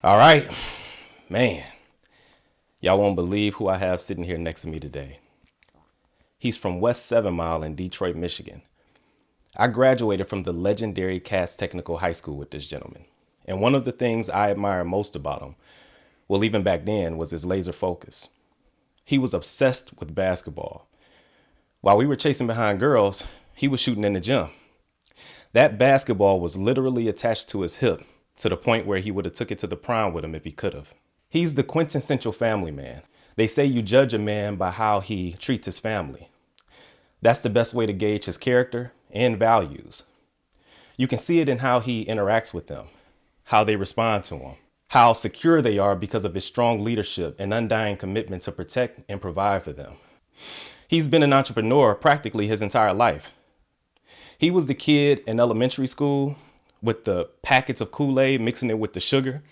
All right, man. Y'all won't believe who I have sitting here next to me today. He's from West 7 Mile in Detroit, Michigan. I graduated from the legendary Cass Technical High School with this gentleman. And one of the things I admire most about him, well, even back then, was his laser focus. He was obsessed with basketball. While we were chasing behind girls, he was shooting in the gym. That basketball was literally attached to his hip to the point where he would have took it to the prom with him if he could have. He's the quintessential family man. They say you judge a man by how he treats his family. That's the best way to gauge his character and values. You can see it in how he interacts with them, how they respond to him, how secure they are because of his strong leadership and undying commitment to protect and provide for them. He's been an entrepreneur practically his entire life. He was the kid in elementary school with the packets of Kool-Aid, mixing it with the sugar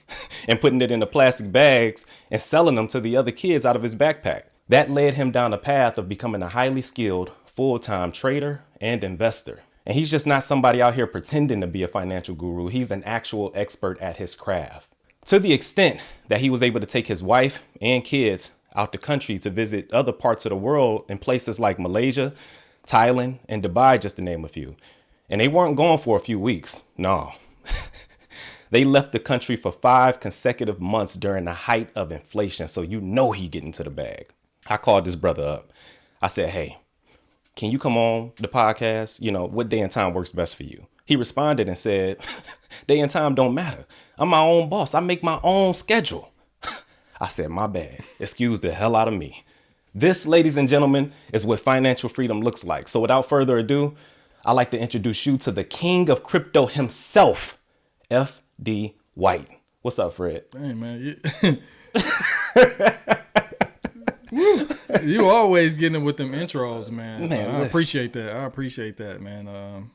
and putting it in the plastic bags and selling them to the other kids out of his backpack. That led him down a path of becoming a highly skilled, full-time trader and investor. And he's just not somebody out here pretending to be a financial guru. He's an actual expert at his craft. To the extent that he was able to take his wife and kids out the country to visit other parts of the world in places like Malaysia, Thailand, and Dubai, just to name a few. And they weren't gone for a few weeks. No. They left the country for 5 consecutive months during the height of inflation. So you know he getting to the bag. I called this brother up. I said, hey, can you come on the podcast? You know, what day and time works best for you? He responded and said, day and time don't matter. I'm my own boss. I make my own schedule. I said, my bad. Excuse the hell out of me. This, ladies and gentlemen, is what financial freedom looks like. So without further ado, I'd like to introduce you to the king of crypto himself, F.D. White. What's up, Fred? Hey, man. You always getting it with them intros, man. I appreciate that, man.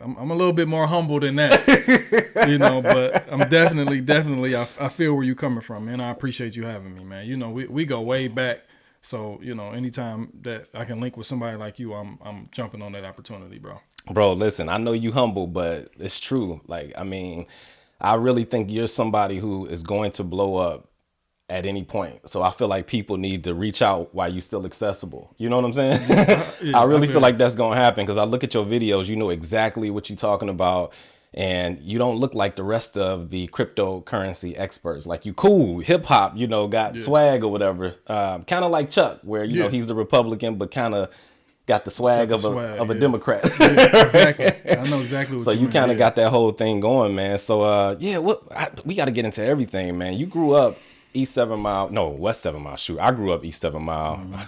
I'm a little bit more humble than that, you know, but I'm definitely, I feel where you're coming from, man. I appreciate you having me, man. You know, we go way back. So, you know, anytime that I can link with somebody like you, I'm jumping on that opportunity, bro. Bro, listen, I know you humble, but it's true. Like, I mean, I really think you're somebody who is going to blow up at any point. So I feel like people need to reach out while you're still accessible. You know what I'm saying? I really feel like that's going to happen because I look at your videos, you know exactly what you're talking about. And you don't look like the rest of the cryptocurrency experts. Like you cool, hip hop, you know, got swag or whatever. Kind of like Chuck, where, you know, he's a Republican, but kind of got the swag of a Democrat. Yeah, exactly. I know exactly what so you kind of got that whole thing going, man. So, we got to get into everything, man. You grew up West 7 Mile. Shoot, I grew up East 7 Mile. Mm-hmm.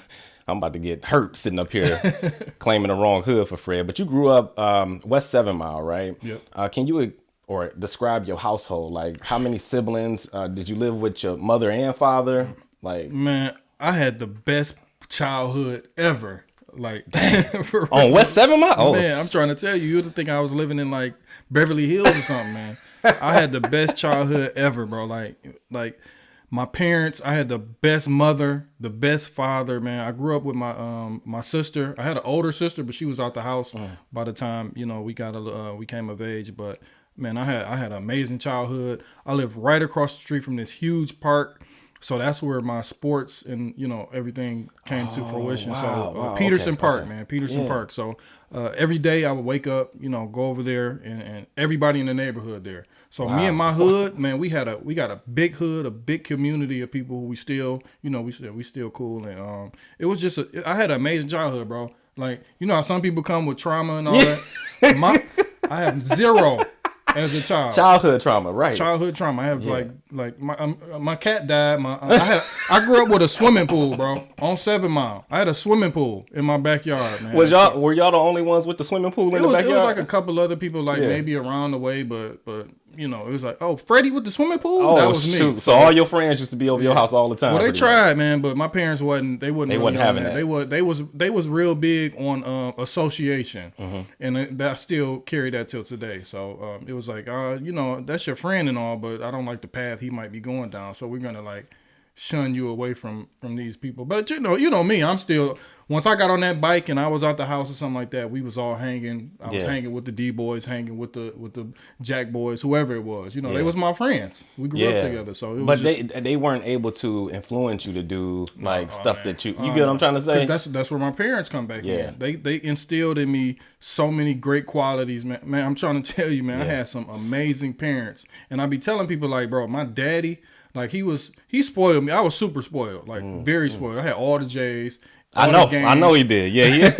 I'm about to get hurt sitting up here claiming the wrong hood for Fred. But you grew up West 7 Mile, right? Yep. Can you describe your household? Like, how many siblings? Did you live with your mother and father? Like, man, I had the best childhood ever. Like, on West 7 Mile? Oh, man, I'm trying to tell you, you'd think I was living in like Beverly Hills or something, man. I had the best childhood ever, bro. Like. My parents, I had the best mother, the best father, man. I grew up with my sister. I had an older sister, but she was out the house by the time, you know, we came of age. But man, I had an amazing childhood. I lived right across the street from this huge park. So that's where my sports and, you know, everything came to fruition. Wow, Peterson Park, man, Peterson Park. So every day I would wake up, you know, go over there and everybody in the neighborhood there. So me and my hood, man, we got a big hood, a big community of people who we still, you know, we still cool. And it was just I had an amazing childhood, bro. Like, you know how some people come with trauma and all that. I have zero as a child. Childhood trauma, right? Childhood trauma. I have like my cat died. I grew up with a swimming pool, bro, on 7 Mile. I had a swimming pool in my backyard, man. Were y'all the only ones with the swimming pool in the backyard? It was like a couple other people, like maybe around the way, but you know, it was like, oh, Freddie with the swimming pool? Oh, that was shoot. me. So all your friends used to be over your house all the time. Well, they tried, man, but my parents wasn't really having that. They was real big on association, and I still carry that till today. So it was like, you know, that's your friend and all, but I don't like the path he might be going down. So we're gonna like shun you away from these people. But you know me, I'm still, once I got on that bike and I was out the house or something like that, we was all hanging. I was hanging with the D boys, hanging with the Jack boys, whoever it was. You know, they was my friends. We grew up together. So it was but they weren't able to influence you to do like stuff that you get what I'm trying to say? That's where my parents come back in. They instilled in me so many great qualities, man. Man, I'm trying to tell you, man, I had some amazing parents. And I be telling people like, bro, my daddy, like he spoiled me. I was super spoiled, like very spoiled. I had all the J's. I know he did. Yeah.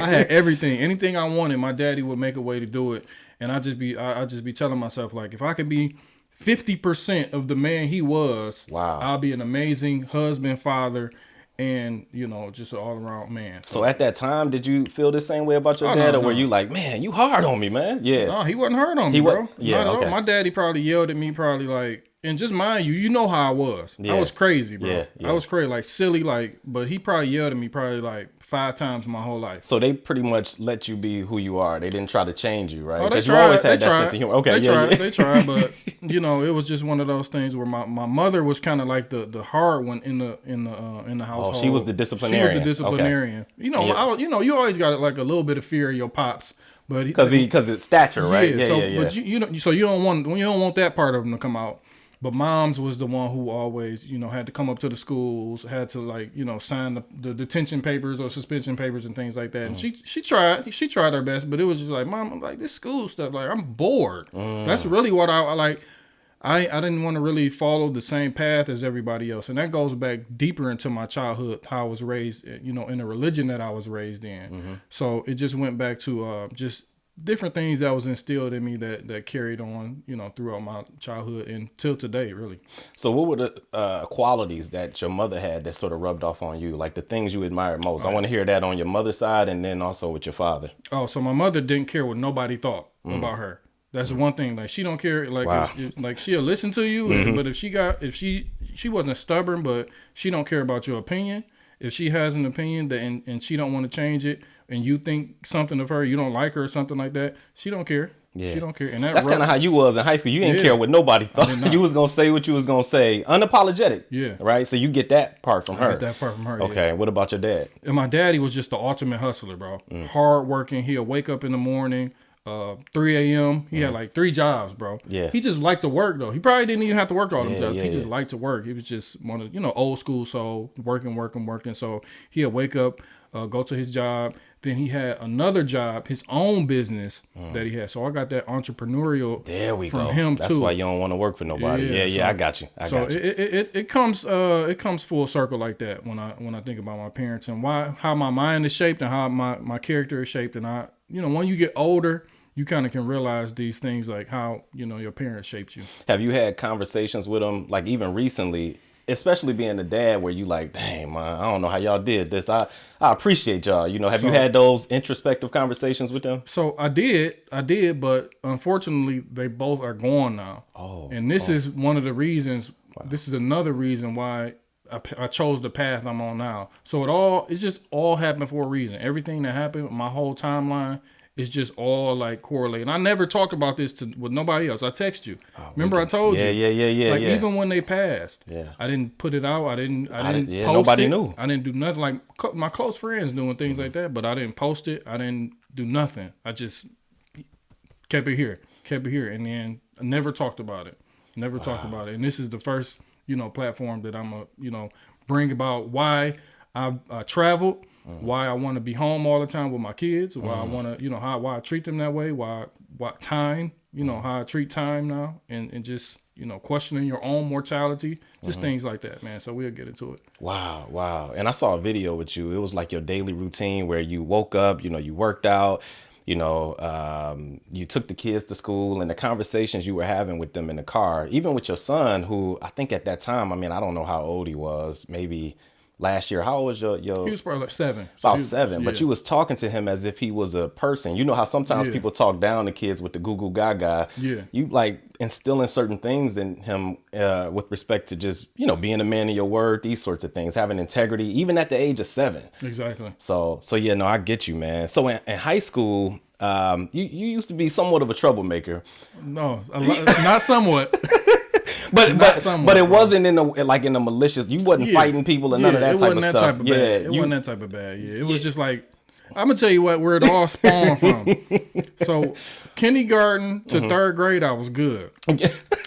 I had everything. Anything I wanted, my daddy would make a way to do it. And I just be telling myself, like, if I could be 50% of the man he was, I'll be an amazing husband, father, and, you know, just an all-around man. So at that time, did you feel the same way about your dad? Or were you like, man, you hard on me, man? Yeah. No, he wasn't hard on me, bro. Not at all. My daddy probably yelled at me, like, and just mind you, you know how I was. I was crazy, bro. I was crazy, like silly, like, but he probably yelled at me like 5 times my whole life. So they pretty much let you be who you are. They didn't try to change you, right? Because you always had that sense of humor. Okay, they tried, but you know, it was just one of those things where my mother was kind of like the hard one in the household. Oh, she was the disciplinarian. She was the disciplinarian. Okay. You know, you always got like a little bit of fear of your pops, but because it's stature, right? But you know, so you don't want that part of them to come out. But mom's was the one who always, you know, had to come up to the schools, had to like, you know, sign the detention papers or suspension papers and things like that. And she tried her best, but it was just like, Mom, I'm like, this school stuff, like, I'm bored. That's really what I like. I didn't want to really follow the same path as everybody else. And that goes back deeper into my childhood, how I was raised, you know, in the religion that I was raised in. So it just went back to just different things that was instilled in me that carried on, you know, throughout my childhood until today, really. So what were the qualities that your mother had that sort of rubbed off on you, like the things you admired most? I want to hear that on your mother's side and then also with your father. Oh, so my mother didn't care what nobody thought about her. That's the one thing. Like, she don't care. Like, like she'll listen to you, but if she wasn't stubborn, but she don't care about your opinion. If she has an opinion that and she don't want to change it, and you think something of her, you don't like her or something like that, she don't care. Yeah. She don't care. And that's kind of how you was in high school. You didn't care what nobody thought. You was going to say what you was going to say. Unapologetic. Yeah. Right? So you get that part from her. I get that part from her, Okay. What about your dad? And my daddy was just the ultimate hustler, bro. Hard working. He'll wake up in the morning, 3 a.m. He had like 3 jobs, bro. Yeah. He just liked to work, though. He probably didn't even have to work all them jobs. He just liked to work. He was just one of, you know, old school soul, working. So he'll wake up, go to his job. Then he had another job, his own business that he had. So I got that entrepreneurial from him too. That's why you don't want to work for nobody. Yeah, I got you. It comes full circle like that when I think about my parents and how my mind is shaped and how my character is shaped. And when you get older, you kind of can realize these things, like how, you know, your parents shaped you. Have you had conversations with them, like even recently, especially being a dad, where you like, dang, man, I don't know how y'all did this. I appreciate y'all. You know, have you had those introspective conversations with them? So I did, but unfortunately, they both are gone now. And this is one of the reasons. Wow. This is another reason why I chose the path I'm on now. So it just all happened for a reason. Everything that happened, my whole timeline, is just all like correlated. And I never talked about this with nobody else. I text you. Remember I told you? Yeah. Like even when they passed, I didn't put it out. I didn't post nobody knew. I didn't do nothing. Like my close friends doing things like that, but I didn't post it. I didn't do nothing. I just kept it here, and then I never talked about it. Talked about it. And this is the first, you know, platform that I'm bring about why I traveled. Why I want to be home all the time with my kids, why I want to, why I treat them that way, why time, how I treat time now, and just, questioning your own mortality, just things like that, man. So we'll get into it. Wow. And I saw a video with you. It was like your daily routine where you woke up, you worked out, you took the kids to school, and the conversations you were having with them in the car, even with your son, who I think at that time, I don't know how old he was, maybe last year. How old was your He was probably like 7. About 7, but you was talking to him as if he was a person. You know how sometimes people talk down to kids with the goo goo gaga. Yeah. You like instilling certain things in him with respect to just, being a man of your word, these sorts of things, having integrity, even at the age of 7. Exactly. So yeah, no, I get you, man. So in high school, you used to be somewhat of a troublemaker. No, not somewhat. but it wasn't in the malicious. You wasn't fighting people and none of that type of stuff. It wasn't that type of bad. Yeah, it was just like, I'm gonna tell you where it all spawned from. So kindergarten to third grade, I was good.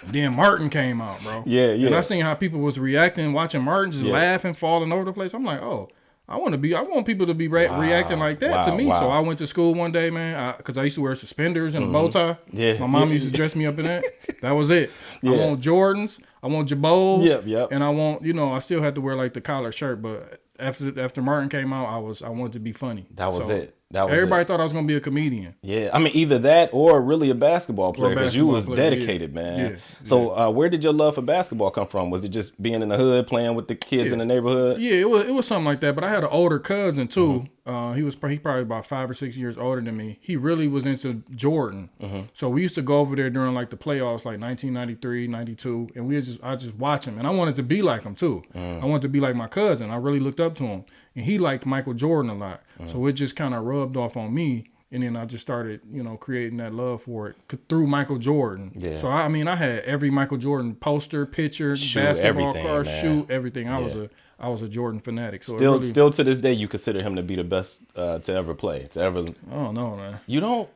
Then Martin came out, bro. Yeah. And I seen how people was reacting, watching Martin, just laughing, falling over the place. I'm like, oh, I want people to be reacting like that to me. So I went to school one day, man, because I used to wear suspenders and a bow tie. Yeah. My mom used to dress me up in that. That was it. I want Jordans. I want Jabos. Yep. And I want, I still had to wear like the collared shirt, but after Martin came out, I wanted to be funny. That was it. Everybody thought I was gonna be a comedian. Yeah, I mean either that or really a basketball player because you was dedicated, man. Yeah. So where did your love for basketball come from? Was it just being in the hood, playing with the kids in the neighborhood? Yeah, it was something like that. But I had an older cousin too. He probably about 5 or 6 years older than me. He really was into Jordan. So we used to go over there during like the playoffs, like 1993, 92, and I just watch him, and I wanted to be like him too. I wanted to be like my cousin. I really looked up to him, and he liked Michael Jordan a lot. So it just kind of rubbed off on me, and then I just started, creating that love for it through Michael Jordan. Yeah. So I had every Michael Jordan poster, picture, basketball card, shoe, everything. I was a Jordan fanatic. So still to this day, you consider him to be the best to ever play, to ever. I don't know, man. You don't.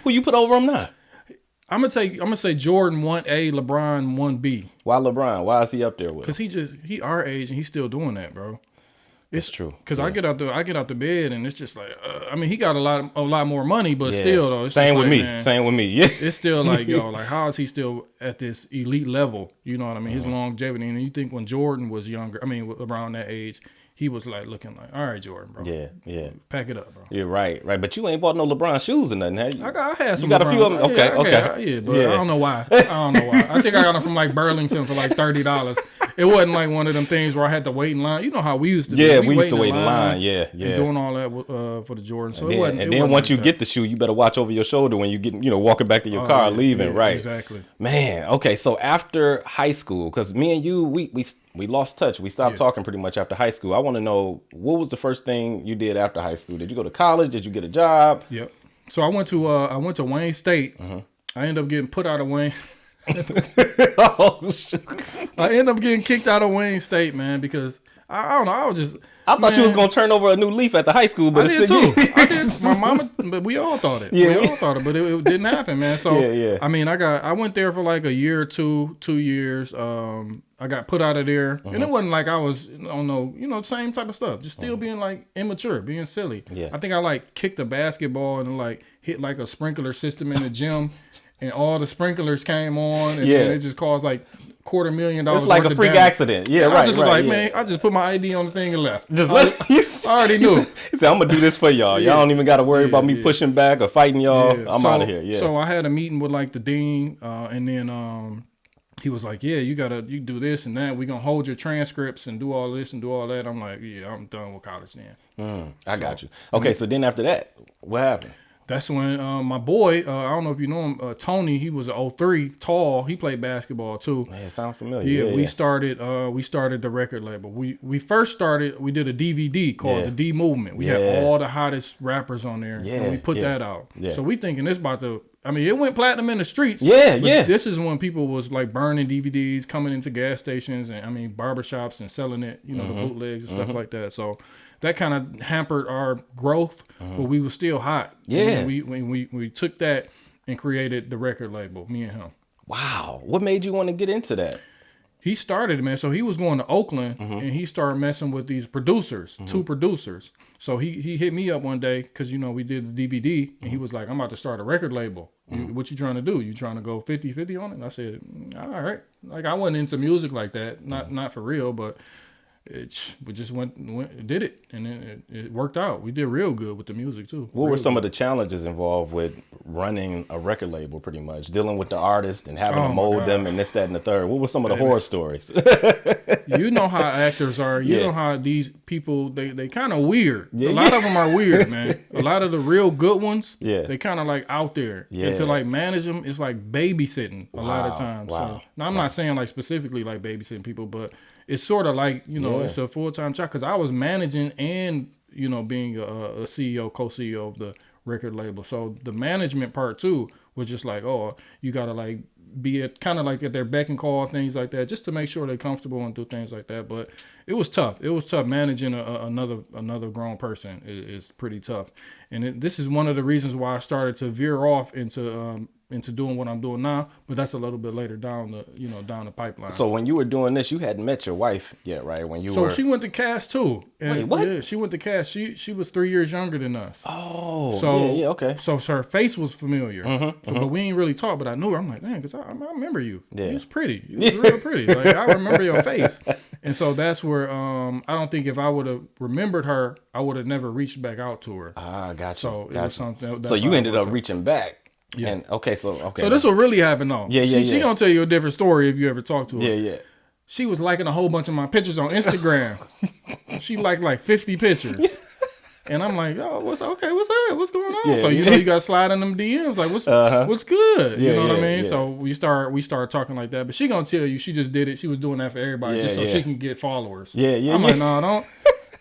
Who you put over him now? I'm gonna say Jordan 1A, LeBron 1B. Why LeBron? Why is he up there with? Because he our age and he's still doing that, bro. It's true. Because I get out the bed and it's just like, he got a lot more money, but still though, it's same just with like, me. Man, same with me. Yeah. It's still like, like how is he still at this elite level? You know what I mean? His longevity. And you think when Jordan was younger, around that age, he was like looking like, all right, Jordan, bro. Yeah. Pack it up, bro. You're right. But you ain't bought no LeBron shoes or nothing, have you? I had some. You got LeBron. A few of them. Okay. Yeah, but I don't know why. I think I got them from like Burlington for like $30. It wasn't like one of them things where I had to wait in line. You know how we used to do. Yeah, we used to wait in line. Yeah. And doing all that for the Jordan. So and then once you get the shoe, you better watch over your shoulder when you get, walking back to your car, leaving. Right. Exactly. Man. Okay. So after high school, because me and you, we lost touch. We stopped talking pretty much after high school. I want to know, what was the first thing you did after high school? Did you go to college? Did you get a job? Yep. So I went to Wayne State. I ended up getting put out of Wayne. Oh, shoot. I ended up getting kicked out of Wayne State, man, because I don't know. I thought you was gonna turn over a new leaf at the high school, but I did too. I did. My mama, but we all thought it. We all thought it, but it didn't happen, man. So I went there for like a year or 2 years. I got put out of there, and it wasn't like I was same type of stuff. Just still being like immature, being silly. Yeah. I think I like kicked a basketball and like hit like a sprinkler system in the gym, and all the sprinklers came on, and then it just caused like $250,000. It's like a freak accident. Yeah, right. I just was like, man, I just put my ID on the thing and left. I already knew. He said, I'm gonna do this for y'all. Y'all don't even got to worry about me pushing back or fighting y'all. I'm out of here. Yeah. So I had a meeting with like the dean, and then he was like, yeah, you do this and that. We're gonna hold your transcripts and do all this and do all that. I'm like, yeah, I'm done with college then. I got you. Okay, so then after that, what happened? That's when my boy, I don't know if you know him, Tony, he was an 03, tall. He played basketball too. Yeah, sounds familiar. Yeah, we started the record label. We first started, we did a DVD called The D Movement. We had all the hottest rappers on there. And we put that out. Yeah. So we thinking this about to, it went platinum in the streets. Yeah. This is when people was like burning DVDs, coming into gas stations and barbershops and selling it, the bootlegs and stuff like that. So that kind of hampered our growth, but we were still hot. Yeah. We took that and created the record label, me and him. Wow. What made you want to get into that? He started it, man. So he was going to Oakland and he started messing with these producers, 2 producers. So he hit me up one day because, we did the DVD and he was like, I'm about to start a record label. What you trying to do? You trying to go 50-50 on it? And I said, all right. Like I wasn't into music like that, not for real, but we just did it, and it worked out. We did real good with the music too. What were some of the challenges involved with running a record label? Pretty much dealing with the artist and having to mold them and this, that, and the third. What were some of the horror stories? You know how actors are. You know how these people they kind of weird. A lot of them are weird, man. A lot of the real good ones, they kind of like out there. And to like manage them, it's like babysitting a lot of times. So now I'm not saying like specifically like babysitting people, but it's sort of like, it's a full-time job because I was managing and, being a CEO, co-CEO of the record label. So the management part too was just like, oh, you got to like be kind of like at their beck and call, things like that, just to make sure they're comfortable and do things like that. But it was tough. It was tough managing another grown person. Is pretty tough, and this is one of the reasons why I started to veer off into doing what I'm doing now. But that's a little bit later down the pipeline. So when you were doing this, you hadn't met your wife yet, right? So she went to Cass too. And wait, what? Yeah, she went to Cass. She was 3 years younger than us. Oh, so yeah, okay. So her face was familiar. But we ain't really talked. But I knew her. I'm like, man, because I remember you. Yeah. You was pretty. You was real pretty. Like I remember your face. And so that's where I don't think if I would have remembered her, I would have never reached back out to her. Ah, gotcha. So it was something. So you ended up reaching back. Yeah. And okay. So this will really happen though. Yeah. She gonna tell you a different story if you ever talk to her. Yeah. She was liking a whole bunch of my pictures on Instagram. She liked like 50 pictures. And I'm like, oh, what's up? What's going on? So you got to slide in them DMs like, what's good? You know what I mean? Yeah. So we start talking like that. But she gonna tell you she just did it. She was doing that for everybody just so she can get followers. I'm like, no,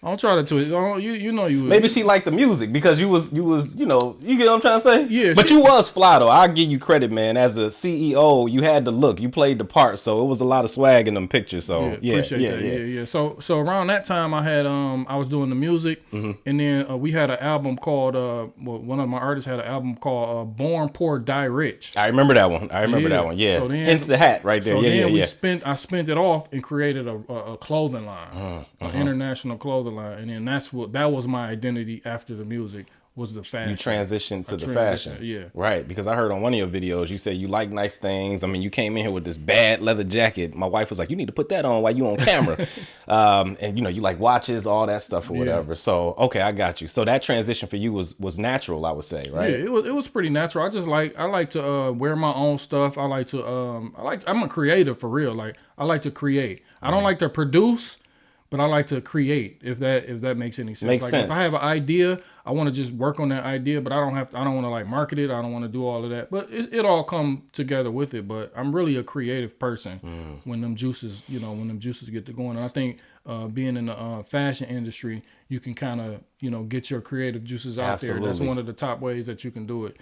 don't try to twist. You know you. Maybe she liked the music because you was you get what I'm trying to say. Yeah. But you was fly though. I'll give you credit, man. As a CEO, you had the look. You played the part, so it was a lot of swag in them pictures. So appreciate that. Yeah. So around that time, I had I was doing the music, and then we had an album called one of my artists had an album called Born Poor Die Rich. I remember that one. Yeah. So then, hence the hat right there. I spent it off and created a clothing line, an international clothing line, and then that was my identity after the music was the fashion. You transitioned to the fashion. Yeah. Right. Because I heard on one of your videos, you said you like nice things. I mean, you came in here with this bad leather jacket. My wife was like, you need to put that on while you on camera. And you like watches, all that stuff or whatever. So, okay, I got you. So that transition for you was natural, I would say, right? Yeah, it was pretty natural. I like to wear my own stuff. I'm a creative for real. Like I like to create. I don't like to produce, but I like to create, if that makes any sense. Makes sense. If I have an idea, I want to just work on that idea, but I don't want to like market it. I don't want to do all of that. But it all come together with it. But I'm really a creative person when them juices get to going. And I think being in the fashion industry, you can kind of, get your creative juices out there. That's one of the top ways that you can do it.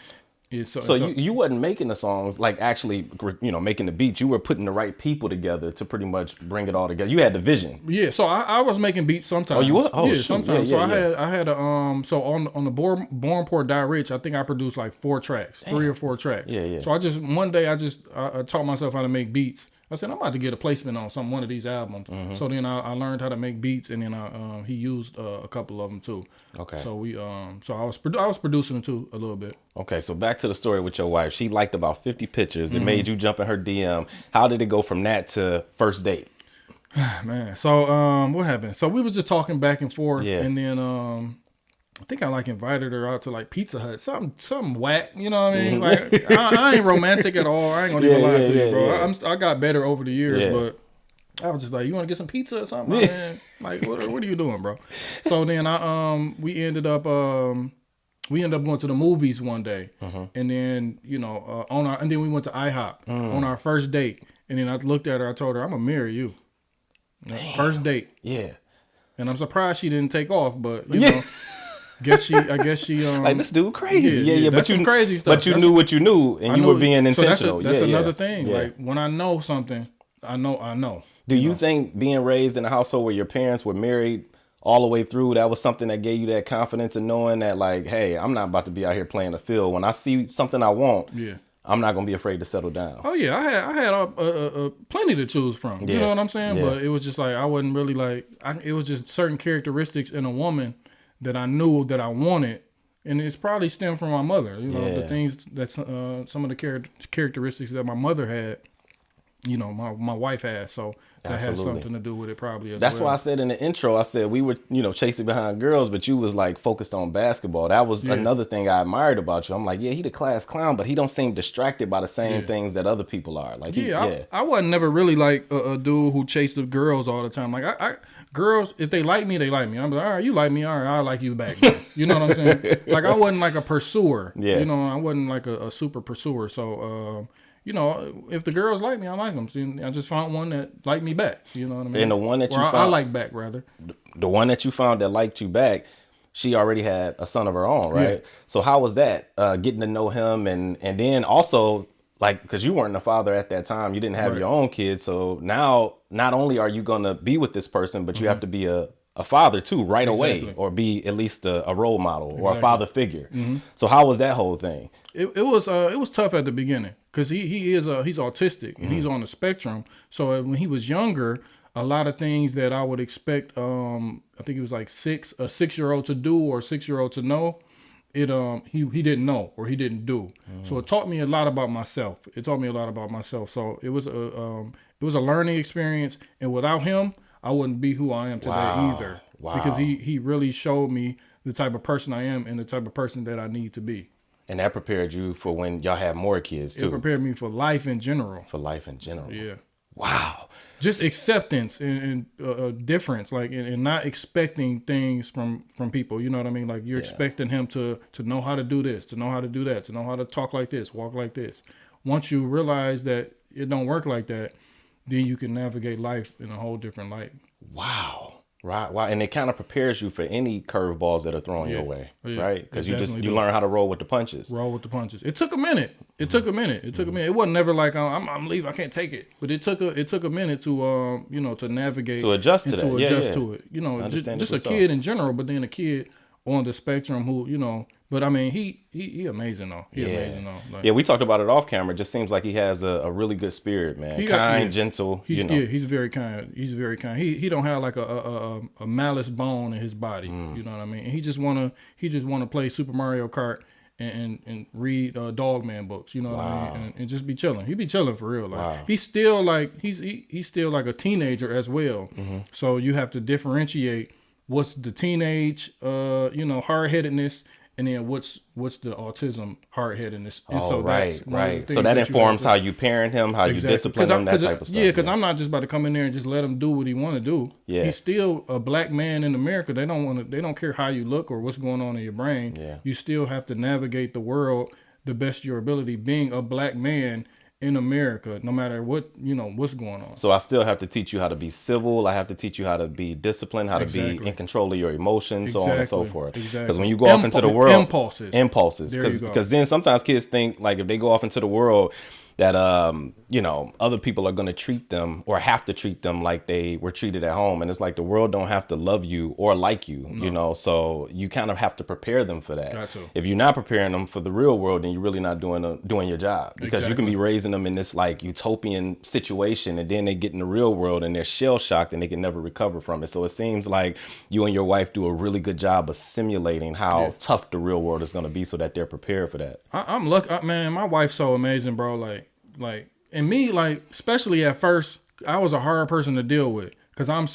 So you wasn't making the songs, like actually, making the beats. You were putting the right people together to pretty much bring it all together. You had the vision. Yeah. So I was making beats sometimes. Oh, you were? Oh, yeah, shoot. Sometimes. Yeah, I had so on the Born Poor Die Rich, I think I produced like 4 tracks, 3 or 4 tracks. Yeah. So one day I taught myself how to make beats. I said, I'm about to get a placement on one of these albums. So then I learned how to make beats, and then he used a couple of them too. Okay. So I was producing them too a little bit. Okay, so back to the story with your wife. She liked about 50 pictures. It made you jump in her DM. How did it go from that to first date? Man, so what happened? So we was just talking back and forth, and then I think I like invited her out to like Pizza Hut, something whack, you know what I mean? Like I ain't romantic at all. I ain't gonna even lie to you, bro. I got better over the years, but I was just like, you want to get some pizza or something, man? Like, what are you doing, bro? So then we ended up going to the movies one day, and then and then we went to IHOP on our first date, and then I looked at her, I told her, I'm gonna marry you. First date. Yeah. And I'm surprised she didn't take off, but you know. I guess she like this dude crazy. Yeah. But you crazy stuff. But you knew what you knew, and you were being intentional. So that's another thing. Yeah. Like when I know something, I know. Do you think being raised in a household where your parents were married all the way through, that was something that gave you that confidence in knowing that, like, hey, I'm not about to be out here playing the field. When I see something I want, I'm not gonna be afraid to settle down. Oh yeah, I had plenty to choose from. You know what I'm saying? But it was just like I wasn't really like. It was just certain characteristics in a woman that I knew that I wanted, and it's probably stemmed from my mother. The things that some of the characteristics that my mother had, my wife had. So that had something to do with it probably as well. That's why I said in the intro, I said we were, chasing behind girls, but you was like focused on basketball. That was another thing I admired about you. I'm like, he the class clown, but he don't seem distracted by the same things that other people are. Like, I wasn't never really like a dude who chased the girls all the time. Like girls, if they like me, they like me. I'm like, all right, you like me, all right, I like you back. You know what I'm saying? Like I wasn't like a pursuer. Yeah. I wasn't like a super pursuer. So, if the girls like me, I like them. So I just found one that liked me back. You know what I mean? And the one that I like back, rather. The one that you found that liked you back, she already had a son of her own, right? Yeah. So how was that, getting to know him? And then also, like, because you weren't a father at that time, you didn't have Right. your own kids. So now, not only are you going to be with this person, but you have to be a father too right away, Exactly. or be at least a role model or a Exactly. father figure. So how was that whole thing? It was tough at the beginning because he's autistic and he's on the spectrum. So when he was younger, a lot of things that I would expect, I think it was like a 6-year-old to do or a 6-year-old to know, he didn't know or he didn't do. So it taught me a lot about myself. So it was a learning experience, and without him, I wouldn't be who I am today either. Wow. Because he really showed me the type of person I am and the type of person that I need to be. And that prepared you for when y'all have more kids too. It prepared me for life in general. For life in general. Yeah. Wow. Just acceptance and difference, like, and not expecting things from people. You know what I mean? Like, you're expecting him to know how to do this, to know how to do that, to know how to talk like this, walk like this. Once you realize that it don't work like that, then you can navigate life in a whole different light. Wow. Right. Wow. And it kind of prepares you for any curveballs that are thrown your way, right? Because you learn how to roll with the punches. Roll with the punches. It took a minute. It took a minute. It wasn't never like I'm leaving. I can't take it. But it took a minute to to navigate, to adjust to and that. to adjust to it. You know, just a kid in general, but then a kid on the spectrum who But I mean, he amazing though. Amazing though. Like, yeah, we talked about it off camera. It just seems like he has a really good spirit, man. Kind, gentle. He's very kind. He's very kind. He don't have like a malice bone in his body. You know what I mean? And he just wanna play Super Mario Kart and read Dogman books. You know what I mean? And just be chilling. He be chilling for real. Like he's still like he's still like a teenager as well. So you have to differentiate what's the teenage hard headedness. And then what's the autism, hard-headedness? And so right. So that informs how you parent him, how you discipline him, that type of stuff. Yeah, because I'm not just about to come in there and just let him do what he want to do. Yeah. He's still a black man in America. They don't care how you look or what's going on in your brain. Yeah. You still have to navigate the world the best of your ability, being a black man in America, no matter what, what's going on. So I still have to teach you how to be civil. I have to teach you how to be disciplined, how to be in control of your emotions, so on and so forth. Because when you go off into the world, impulses. Because then sometimes kids think, like, if they go off into the world, that other people are going to treat them or have to treat them like they were treated at home, and it's like the world don't have to love you or like you, so you kind of have to prepare them for that. Gotcha. If you're not preparing them for the real world, then you're really not doing your job, because you can be raising them in this like utopian situation, and then they get in the real world and they're shell shocked and they can never recover from it. So it seems like you and your wife do a really good job of simulating how tough the real world is going to be, so that they're prepared for that. I'm lucky, man. My wife's so amazing, bro. Like, and me, like, especially at first, I was a hard person to deal with because I was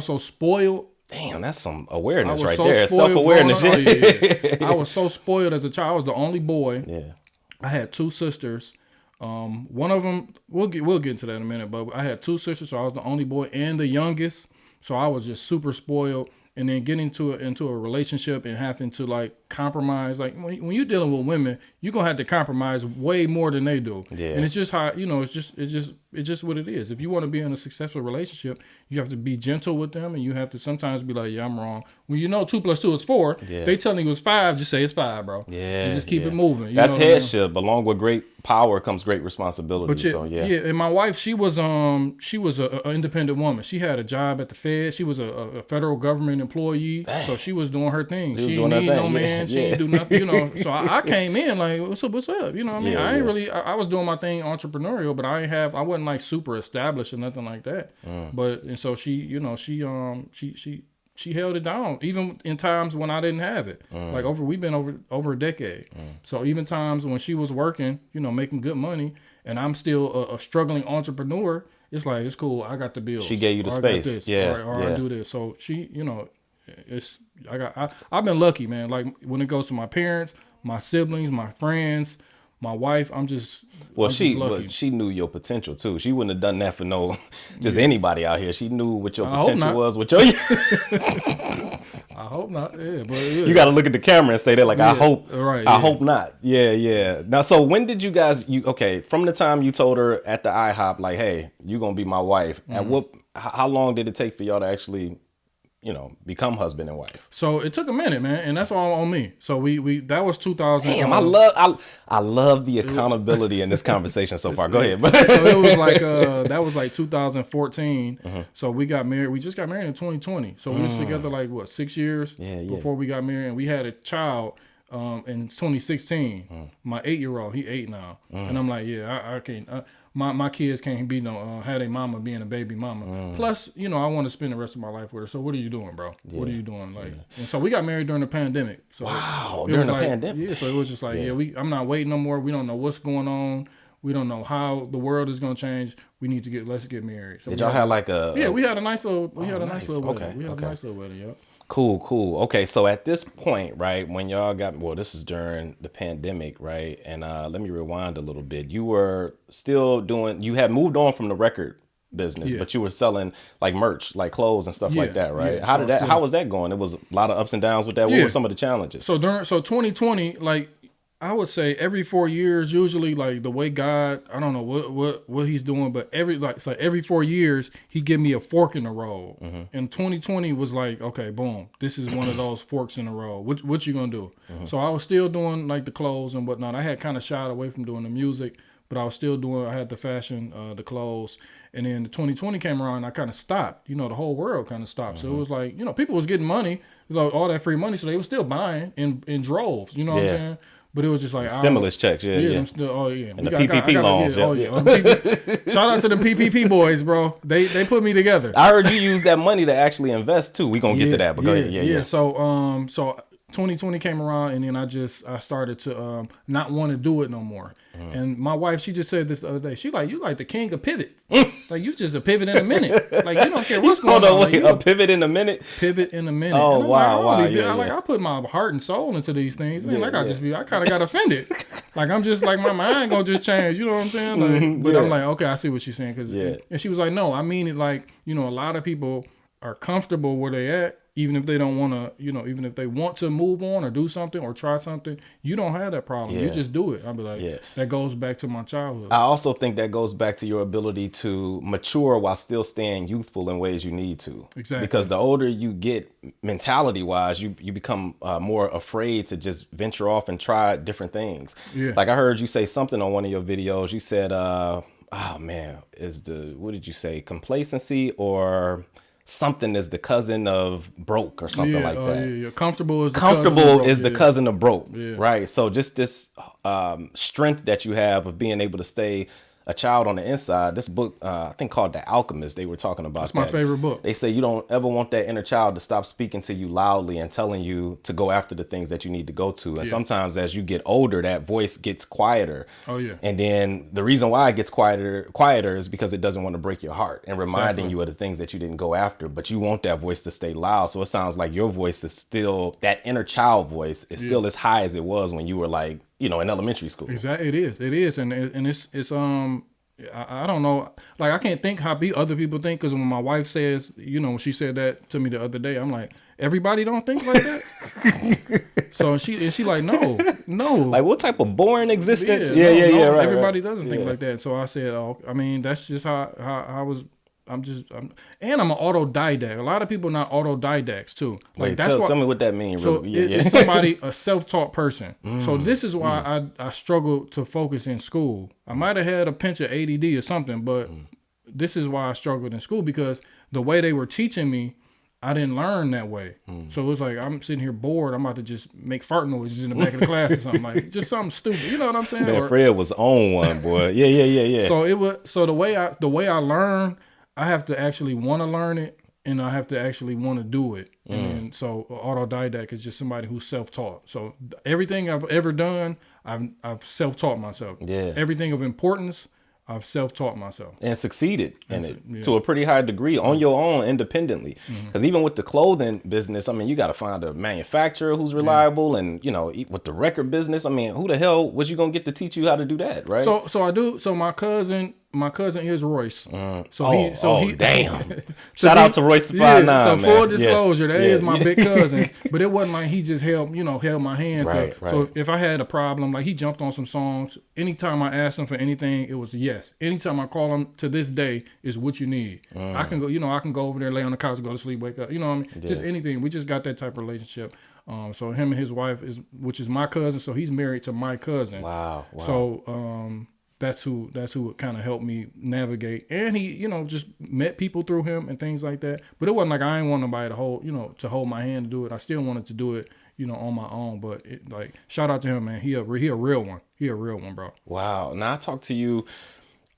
so spoiled. Damn, that's some awareness right there. Self-awareness. I was so spoiled as a child. I was the only boy. Yeah. I had two sisters. One of them, we'll get into that in a minute, but I had two sisters, so I was the only boy and the youngest. So I was just super spoiled. And then getting into a relationship and having to like compromise, like when you're dealing with women, you're gonna have to compromise way more than they do. Yeah. And it's just how it's just what it is. If you want to be in a successful relationship, you have to be gentle with them, and you have to sometimes be like, yeah, I'm wrong. When 2 + 2 is 4, they telling you it's 5, just say it's 5, bro. Yeah. And just keep it moving. That's headship. Along with great power comes great responsibility. And my wife, she was an independent woman. She had a job at the Fed. She was a federal government employee. Dang. So she was doing her thing. She didn't need no man. She didn't do nothing. So I came in like, what's up? You know what I mean? I ain't really. I was doing my thing entrepreneurial, but I wasn't like super established or nothing like that. But and so she held it down even in times when I didn't have it. Like we've been over a decade. So even times when she was working, making good money, and I'm still a struggling entrepreneur, it's like, it's cool. I got the bills. She gave you the space. I do this. So she, I've been lucky, man. Like when it goes to my parents, my siblings, my friends, my wife, she knew your potential too. She wouldn't have done that for anybody out here. She knew what your potential was. I hope not. Yeah, but you got to look at the camera and say that, like, I hope not. Yeah. Now, so when did you guys? From the time you told her at the IHOP, like, hey, you gonna be my wife. How long did it take for y'all to actually become husband and wife? So it took a minute, man, and that's all on me. So we that was 2000. Damn, I love the accountability in this conversation so far. Go ahead. So it was like that was like 2014. So we got married. We just got married in 2020. So we was together like what 6 years before we got married, and we had a child in 2016. My 8-year-old, he 8 now, and I'm like, I can't. My kids can't be had a mama being a baby mama. Plus, I want to spend the rest of my life with her. So what are you doing, bro? Yeah. What are you doing? Like, and so we got married during the pandemic. So wow, during the pandemic. Yeah, so it was just like, I'm not waiting no more. We don't know what's going on. We don't know how the world is gonna change. Let's get married. So did y'all have like a? Yeah, we had a nice little. We had a nice little wedding. Okay, we had a nice little wedding. Yeah. Cool. Okay, so at this point, right, when y'all this is during the pandemic, right? And let me rewind a little bit. You were still you had moved on from the record business, but you were selling like merch, like clothes and stuff like that, right? Yeah. How was that going? It was a lot of ups and downs with that. What were some of the challenges? So 2020, like I would say every 4 years, usually like the way God, I don't know what he's doing, but every 4 years he give me a fork in the road. And 2020 was like, okay, boom, this is one of those forks in the road. What you gonna do? So I was still doing like the clothes and whatnot. I had kind of shied away from doing the music, but I was still I had the fashion, the clothes. And then the 2020 came around and I kind of stopped. The whole world kind of stopped. So it was like, people was getting money, all that free money. So they were still buying in droves, what I'm saying? But it was just like stimulus checks, and the PPP loans. Shout out to the PPP boys, bro. They put me together. I heard you use that money to actually invest too. We gonna get to that, but go ahead. Yeah. So 2020 came around, and then I started to not want to do it no more. And my wife, she just said this the other day. She like, you like the king of pivot. Like you just a pivot in a minute. Like you don't care what's going on. Wait, a pivot in a minute? Pivot in a minute. Oh wow. I put my heart and soul into these things. And I kind of got offended. Like I'm just like my mind gonna just change. You know what I'm saying? Like, but I'm like, okay, I see what she's saying. And she was like, no, I mean it. Like a lot of people are comfortable where they at. Even if they don't want to, even if they want to move on or do something or try something, you don't have that problem. You just do it. I'll be like, that goes back to my childhood. I also think that goes back to your ability to mature while still staying youthful in ways you need to. Exactly. Because the older you get mentality-wise, you become more afraid to just venture off and try different things. Yeah. Like I heard you say something on one of your videos. You said, what did you say? Complacency or... something is the cousin of broke or something like that. Comfortable is the cousin of broke, right? So just this strength that you have of being able to stay a child on the inside. This book, I think called The Alchemist, they were talking about. That's my favorite book. They say you don't ever want that inner child to stop speaking to you loudly and telling you to go after the things that you need to go to. And sometimes as you get older, that voice gets quieter. Oh yeah. And then the reason why it gets quieter is because it doesn't want to break your heart and reminding you of the things that you didn't go after. But you want that voice to stay loud. So it sounds like your voice is still, that inner child voice is still as high as it was when you were like, in elementary school. Exactly, it is, and it's I don't know, like I can't think how other people think, because when my wife says, when she said that to me the other day, I'm like, everybody don't think like that. So she like, no, like what type of boring existence? Right. Everybody doesn't think like that. So I said, that's just how I was. I'm an autodidact. A lot of people are not autodidacts too. Like tell me what that means. So it's somebody, a self-taught person. So this is why I struggle to focus in school. I might have had a pinch of ADD or something, but this is why I struggled in school, because the way they were teaching me, I didn't learn that way. So it was like, I'm sitting here bored. I'm about to just make fart noises in the back of the class or something, like just something stupid. You know what I'm saying? Man, Fred was on one, boy. Yeah. So the way I learn, I have to actually want to learn it, and I have to actually want to do it. And so autodidact is just somebody who's self-taught. So everything I've ever done, I've self-taught myself. Yeah. Everything of importance, I've self-taught myself. And succeeded in it to a pretty high degree on your own independently. Because even with the clothing business, I mean, you got to find a manufacturer who's reliable. And, with the record business, I mean, who the hell was you going to get to teach you how to do that, right? So I do. So my cousin, my cousin is Royce. Damn. Shout out to Royce the 5'9", so man. full disclosure, that is my big cousin. Yeah. But it wasn't like he just held my hand. Right. So if I had a problem, like he jumped on some songs. Anytime I asked him for anything, it was yes. Anytime I call him to this day, is what you need. I can go over there, lay on the couch, go to sleep, wake up. You know what I mean? Yeah. Just anything. We just got that type of relationship. So him and his wife which is my cousin. So he's married to my cousin. Wow. So that's who kind of helped me navigate. And he, just met people through him and things like that. But it wasn't like I didn't want nobody to hold my hand to do it. I still wanted to do it, on my own. But shout out to him, man. He a real one. He a real one, bro. Wow. Now I talked to you.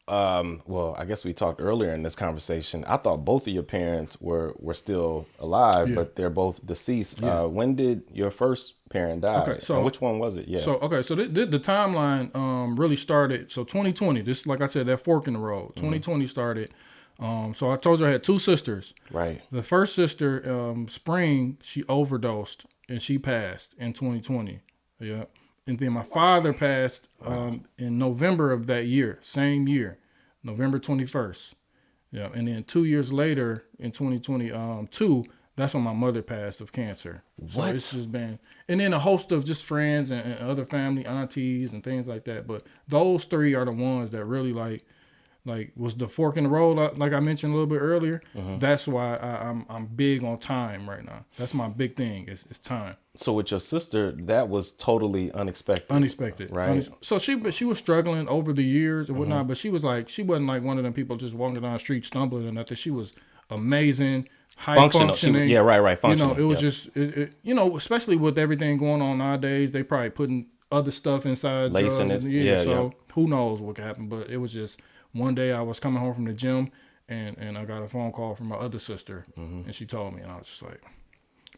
Well, I guess we talked earlier in this conversation. I thought both of your parents were still alive, but they're both deceased. Yeah. When did your first parent die? Okay, so and which one was it? Yeah. So the timeline really started. So 2020. This, like I said, that fork in the road. 2020 started. So I told you I had two sisters. Right. The first sister, Spring, she overdosed and she passed in 2020. Yeah. And then my father passed in November of that year, same year, November 21st. Yeah. And then 2 years later in 2022, that's when my mother passed of cancer. So what? It's just been, and then a host of just friends and other family, aunties and things like that. But those three are the ones that really like was the fork in the road, like I mentioned a little bit earlier. That's why I'm big on time right now. That's my big thing is time. So with your sister, that was totally unexpected, right? So she was struggling over the years and whatnot, but she wasn't like one of them people just walking down the street stumbling or nothing. She was amazing, high functioning. Right. Functioning. It was just, especially with everything going on nowadays, they probably putting other stuff inside. Lacing it. Who knows what could happen, but it was just, one day I was coming home from the gym and I got a phone call from my other sister and she told me, and I was just like,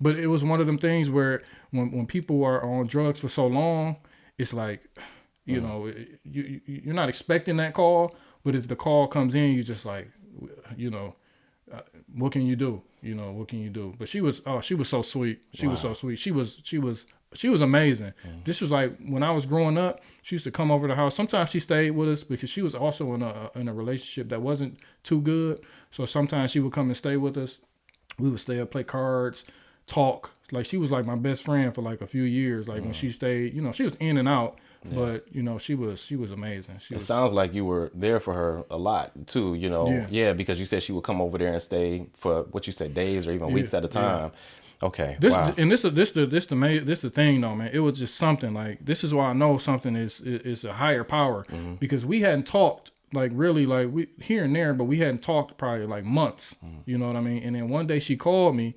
but it was one of them things where when people are on drugs for so long, it's like, you're not expecting that call, but if the call comes in, you just like, what can you do? What can you do? But she was so sweet. She was so sweet. She was amazing. This was like when I was growing up, she used to come over to the house. Sometimes she stayed with us because she was also in a relationship that wasn't too good. So sometimes she would come and stay with us. We would stay up, play cards, talk. Like she was like my best friend for like a few years. Like when she stayed, she was in and out, but she was amazing. It sounds like you were there for her a lot too, because you said she would come over there and stay for what you said, days or even weeks at a time. Okay. And this the thing though, man. It was just something like, this is why I know something is a higher power, because we hadn't talked like really like we here and there, but we hadn't talked probably like months. You know what I mean? And then one day she called me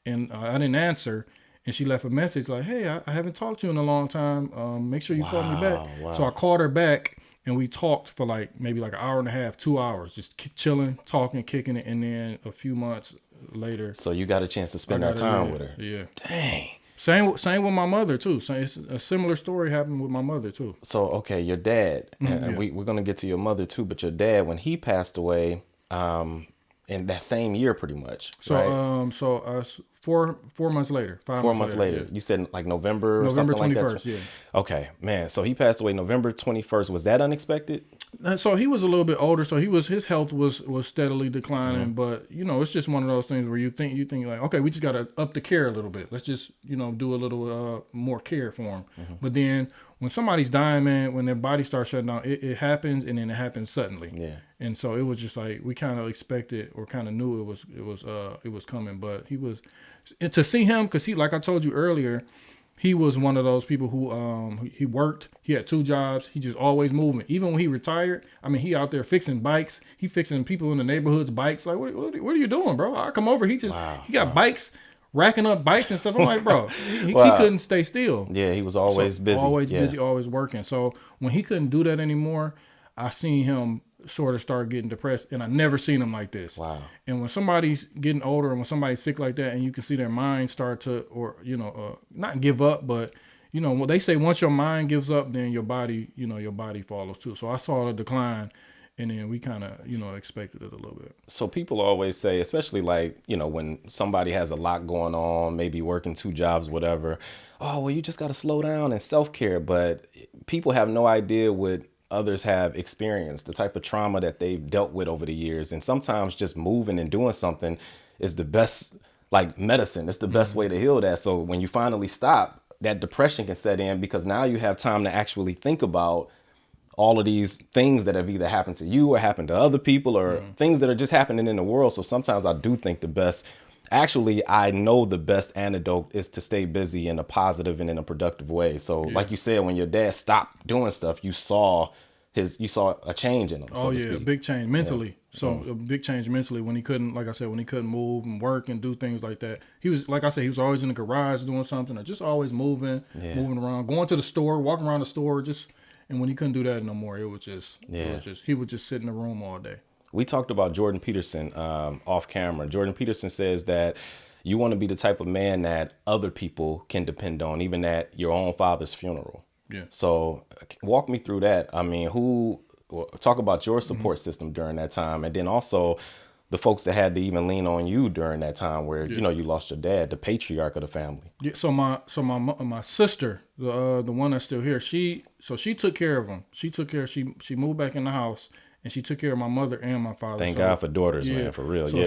and I didn't answer, and she left a message like, "Hey, I haven't talked to you in a long time. Make sure you call me back." Wow. So I called her back and we talked for like maybe like an hour and a half, 2 hours, just chilling, talking, kicking it. And then a few months later, so you got a chance to spend that time with her. Yeah. Dang. Same with my mother too. So it's a similar story happened with my mother too. So okay, your dad, and we're gonna get to your mother too, but your dad, when he passed away, in that same year, pretty much. So right? 4 months later, 4 months later. Yeah. You said like November 21st, like that? Yeah. Okay, man. So he passed away November 21st. Was that unexpected? So he was a little bit older, so his health was steadily declining. But it's just one of those things where you think like, okay, we just gotta up the care a little bit. Let's just do a little more care for him. But then when somebody's dying, man, when their body starts shutting down, it happens, and then it happens suddenly. Yeah. And so it was just like we kind of expected or kind of knew it was coming. But he was, and to see him, because he, like I told you earlier, he was one of those people who he worked. He had 2 jobs. He just always moving. Even when he retired, I mean, he out there fixing bikes. He fixing people in the neighborhood's bikes. Like, what are you doing, bro? I come over. He got bikes, racking up bikes and stuff. I'm like, bro, he couldn't stay still. Yeah, he was always busy. Always busy, always working. So when he couldn't do that anymore, I seen him sort of start getting depressed, and I never seen him like this. Wow. And when somebody's getting older and when somebody's sick like that, and you can see their mind start to, or not give up, but what they say, once your mind gives up, then your body follows too. So I saw the decline, and then we kind of expected it a little bit. So people always say, especially like when somebody has a lot going on, maybe working 2 jobs, whatever, oh well, you just got to slow down and self-care. But people have no idea what others have experienced, the type of trauma that they've dealt with over the years. And sometimes just moving and doing something is the best, like medicine. It's the best way to heal that. So when you finally stop, that depression can set in because now you have time to actually think about all of these things that have either happened to you or happened to other people or things that are just happening in the world. So sometimes I do think I know the best antidote is to stay busy in a positive and in a productive way. So like you said, when your dad stopped doing stuff, you saw a change in him. Oh yeah, a big change mentally. Yeah. So a big change mentally when he couldn't, like I said, when he couldn't move and work and do things like that. He was, like I said, he was always in the garage doing something or just always moving around, going to the store, walking around the store, and when he couldn't do that no more, it was just he would just sit in the room all day. We talked about Jordan Peterson off camera. Jordan Peterson says that you want to be the type of man that other people can depend on, even at your own father's funeral. Yeah. So walk me through that. I mean, talk about your support system during that time, and then also the folks that had to even lean on you during that time where, you lost your dad, the patriarch of the family. Yeah. So my sister, the one that's still here, she took care of him. She moved back in the house and she took care of my mother and my father. Thank God for daughters, man, for real. So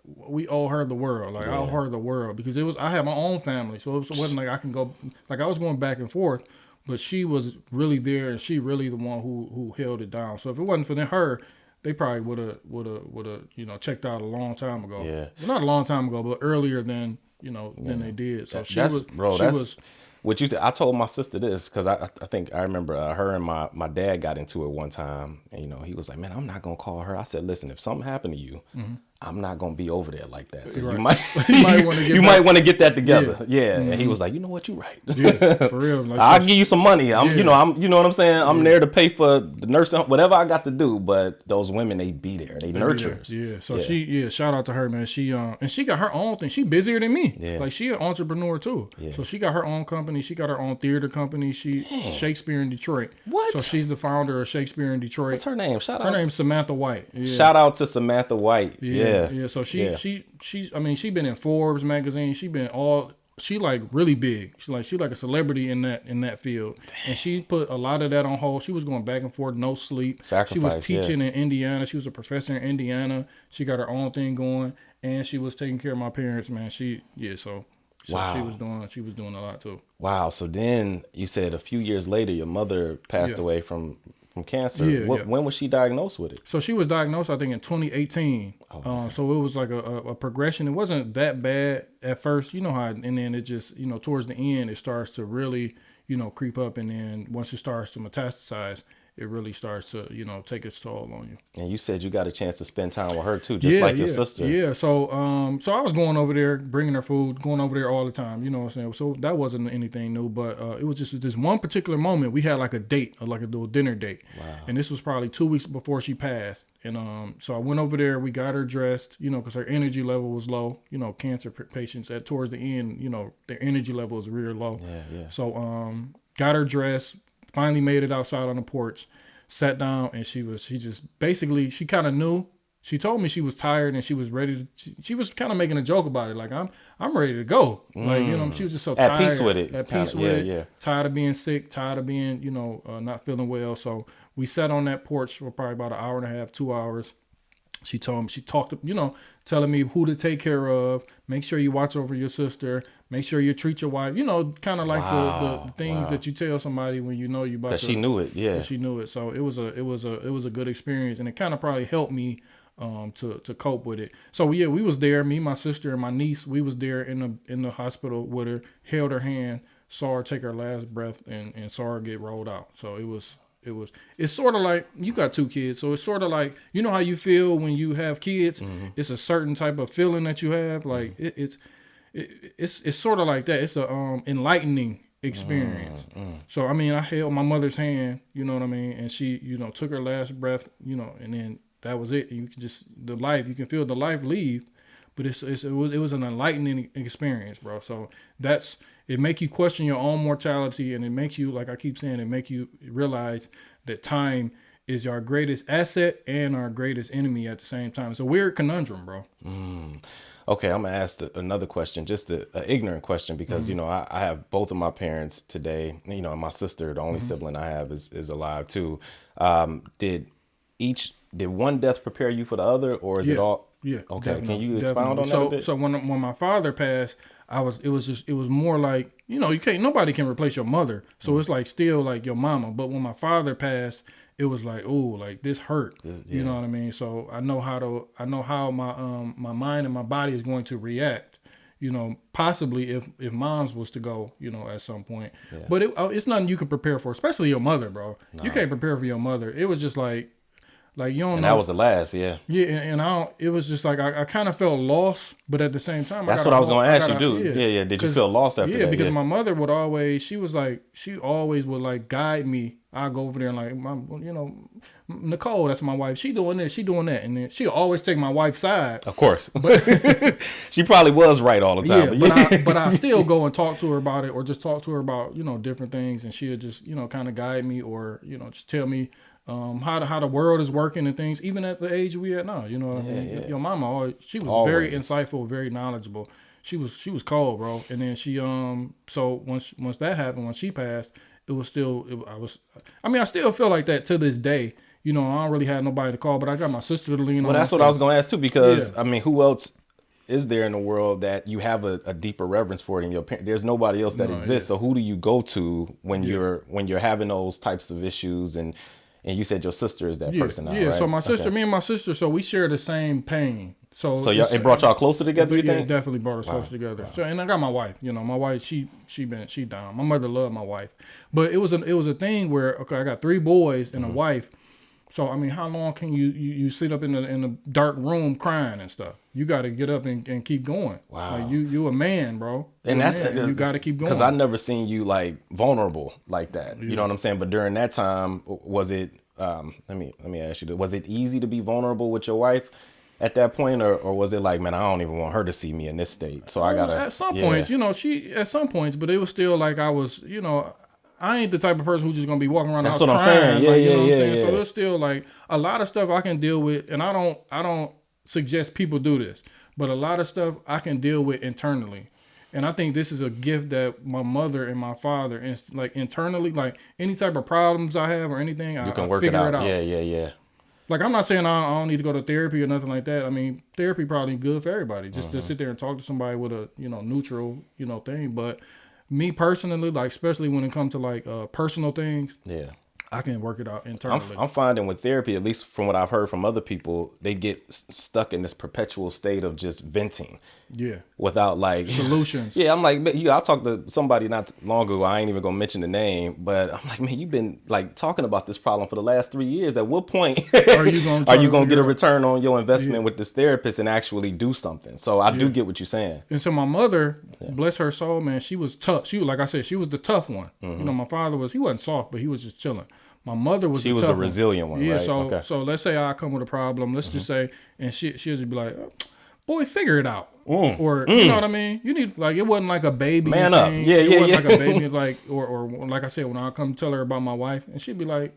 we owe her the world. Like I owe her the world because I had my own family. So it wasn't like I can go, like I was going back and forth, but she was really there and she really the one who held it down. So if it wasn't for her, they probably would have checked out a long time ago. Yeah, well, not a long time ago, but earlier than they did. So what you said. I told my sister this because I think I remember her and my dad got into it one time, and he was like, "Man, I'm not gonna call her." I said, "Listen, if something happened to you, I'm not gonna be over there like that. So you might want to get that together." Yeah. And he was like, "You know what? You're right. Yeah, for real. Like, I'll give you some money. You know what I'm saying. I'm there to pay for the nursing, whatever I got to do. But those women, they be there. They nurturers. Yeah. So shout out to her, man. She and she got her own thing. She busier than me. Yeah. Like she an entrepreneur too. Yeah. So she got her own company. She got her own theater company. Shakespeare in Detroit. What? So she's the founder of Shakespeare in Detroit. What's her name? Her name's Samantha White. Yeah. Shout out to Samantha White. Yeah. So she been in Forbes magazine. She like really big. She like a celebrity in that field. Dang. And she put a lot of that on hold. She was going back and forth, no sleep. She was teaching in Indiana. She was a professor in Indiana. She got her own thing going, and she was taking care of my parents, man. So wow. She was doing a lot too. Wow. So then you said a few years later, your mother passed away from cancer. When was she diagnosed with it? So she was diagnosed, I think, in 2018. Oh, okay. So it was like a progression. It wasn't that bad at first, you know how, and then it just, towards the end, it starts to really, creep up. And then once it starts to metastasize, it really starts to, take its toll on you. And you said you got a chance to spend time with her too, just like your sister. Yeah. So I was going over there, bringing her food, going over there all the time. You know what I'm saying? So that wasn't anything new, but it was just this one particular moment. We had like a date, like a little dinner date. Wow. And this was probably 2 weeks before she passed. And so I went over there. We got her dressed, because her energy level was low. Cancer patients towards the end, their energy level is real low. Yeah. So got her dressed. Finally made it outside on the porch, sat down, and she kind of knew. She told me she was tired and she was ready to, she was kind of making a joke about it. Like, I'm ready to go. Like, she was just so tired. At peace with it. At peace with it. Yeah. Tired of being sick, tired of being, not feeling well. So we sat on that porch for probably about an hour and a half, 2 hours. She talked, telling me who to take care of, make sure you watch over your sister, make sure you treat your wife, kind of like the things that you tell somebody when you know you about to. Because she knew it, yeah. She knew it. So it was a good experience, and it kind of probably helped me to cope with it. So we was there, me, my sister, and my niece. We was there in the hospital with her, held her hand, saw her take her last breath, and saw her get rolled out. So it's sort of like, you got 2 kids, so it's sort of like, how you feel when you have kids. Mm-hmm. It's a certain type of feeling that you have. Like it's sort of like that. It's a enlightening experience. So I held my mother's hand, you know what I mean, and she took her last breath, and then that was it. You can just you can feel the life leave, but it was an enlightening experience, bro. So it make you question your own mortality, and it make you, like I keep saying, it make you realize that time is our greatest asset and our greatest enemy at the same time. It's a weird conundrum, bro. Okay, I'm gonna ask another question, just a ignorant question, because you know I have both of my parents today. You know, and my sister, the only sibling I have, is alive too. Did one death prepare you for the other, or is it Yeah. all? Yeah. Okay, can Definitely. you expound Definitely. on that a bit? So when my father passed, it was more like, nobody can replace your mother. So it's like still like your mama. But when my father passed, it was like, oh, like this hurt. You know what I mean? So I know how my mind and my body is going to react. Possibly if mom's was to go, at some point. But it's nothing you can prepare for, especially your mother, bro. You can't prepare for your mother. It was just like you don't And know. that was the last, yeah. Yeah, and I don't, it was just like I kind of felt lost, but at the same time, That's what I was gonna ask you, dude. Yeah. Did you feel lost after that? Yeah, because my mother would always, she always would like guide me. I go over there and like, Nicole, that's my wife. She doing this, she doing that, and then she always take my wife's side. Of course, but she probably was right all the time. Yeah, but I still go and talk to her about it, or just talk to her about different things, and she'll just kind of guide me, or just tell me. How the world is working and things, even at the age we at now. You know what I mean? Yeah. Your mama, she was very insightful, very knowledgeable. She was cold, bro. And then she so once that happened, when she passed, it was still I still feel like that to this day. I don't really have nobody to call, but I got my sister to lean on. Well, that's what I was gonna ask too, because who else is there in the world that you have a deeper reverence for it in your parents? There's nobody else that exists. So who do you go to when you're having those types of issues? And you said your sister is that person now, right? So my sister, me and my sister, so we share the same pain. So it brought y'all closer together, you think? It definitely brought us closer together. Wow. So, and I got my wife, my wife, she down. My mother loved my wife. But it was a thing where, okay, I got 3 boys and a wife. So, how long can you sit up in a dark room crying and stuff? You got to get up and keep going. Wow. Like you a man, bro. And you got to keep going. Because I never seen you like vulnerable like that. Yeah. You know what I'm saying? But during that time, was it, let me ask you, was it easy to be vulnerable with your wife at that point? Or was it like, man, I don't even want her to see me in this state. So I got to. At some points, at some points, but it was still like I was, I ain't the type of person who's just gonna be walking around the house crying. That's what I'm saying. You know what I'm saying? So it's still like a lot of stuff I can deal with, and I don't suggest people do this, but a lot of stuff I can deal with internally. And I think this is a gift that my mother and my father, like internally, like any type of problems I have or anything, I can figure it out. Yeah. Like, I'm not saying I don't need to go to therapy or nothing like that. Therapy probably good for everybody, just to sit there and talk to somebody with a neutral thing. But me personally, like especially when it comes to like personal things, I can work it out internally. I'm finding with therapy, at least from what I've heard from other people, they get stuck in this perpetual state of just venting. Yeah. Without like solutions. Yeah, I'm like, I talked to somebody not long ago. I ain't even gonna mention the name, but I'm like, man, you've been like talking about this problem for the last 3 years. At what point are you gonna get a return on your investment with this therapist and actually do something? So I do get what you're saying. And so my mother, bless her soul, man, she was tough. Like I said, she was the tough one. My father he wasn't soft, but he was just chilling. My mother was the resilient one. Yeah, right? So let's say I come with a problem. Let's just say, and she'll just be like, boy, figure it out. Or you know what I mean? You need, like, it wasn't like a baby man thing. Up. Yeah, it wasn't like a baby, like, or like I said, when I come tell her about my wife, and she'd be like,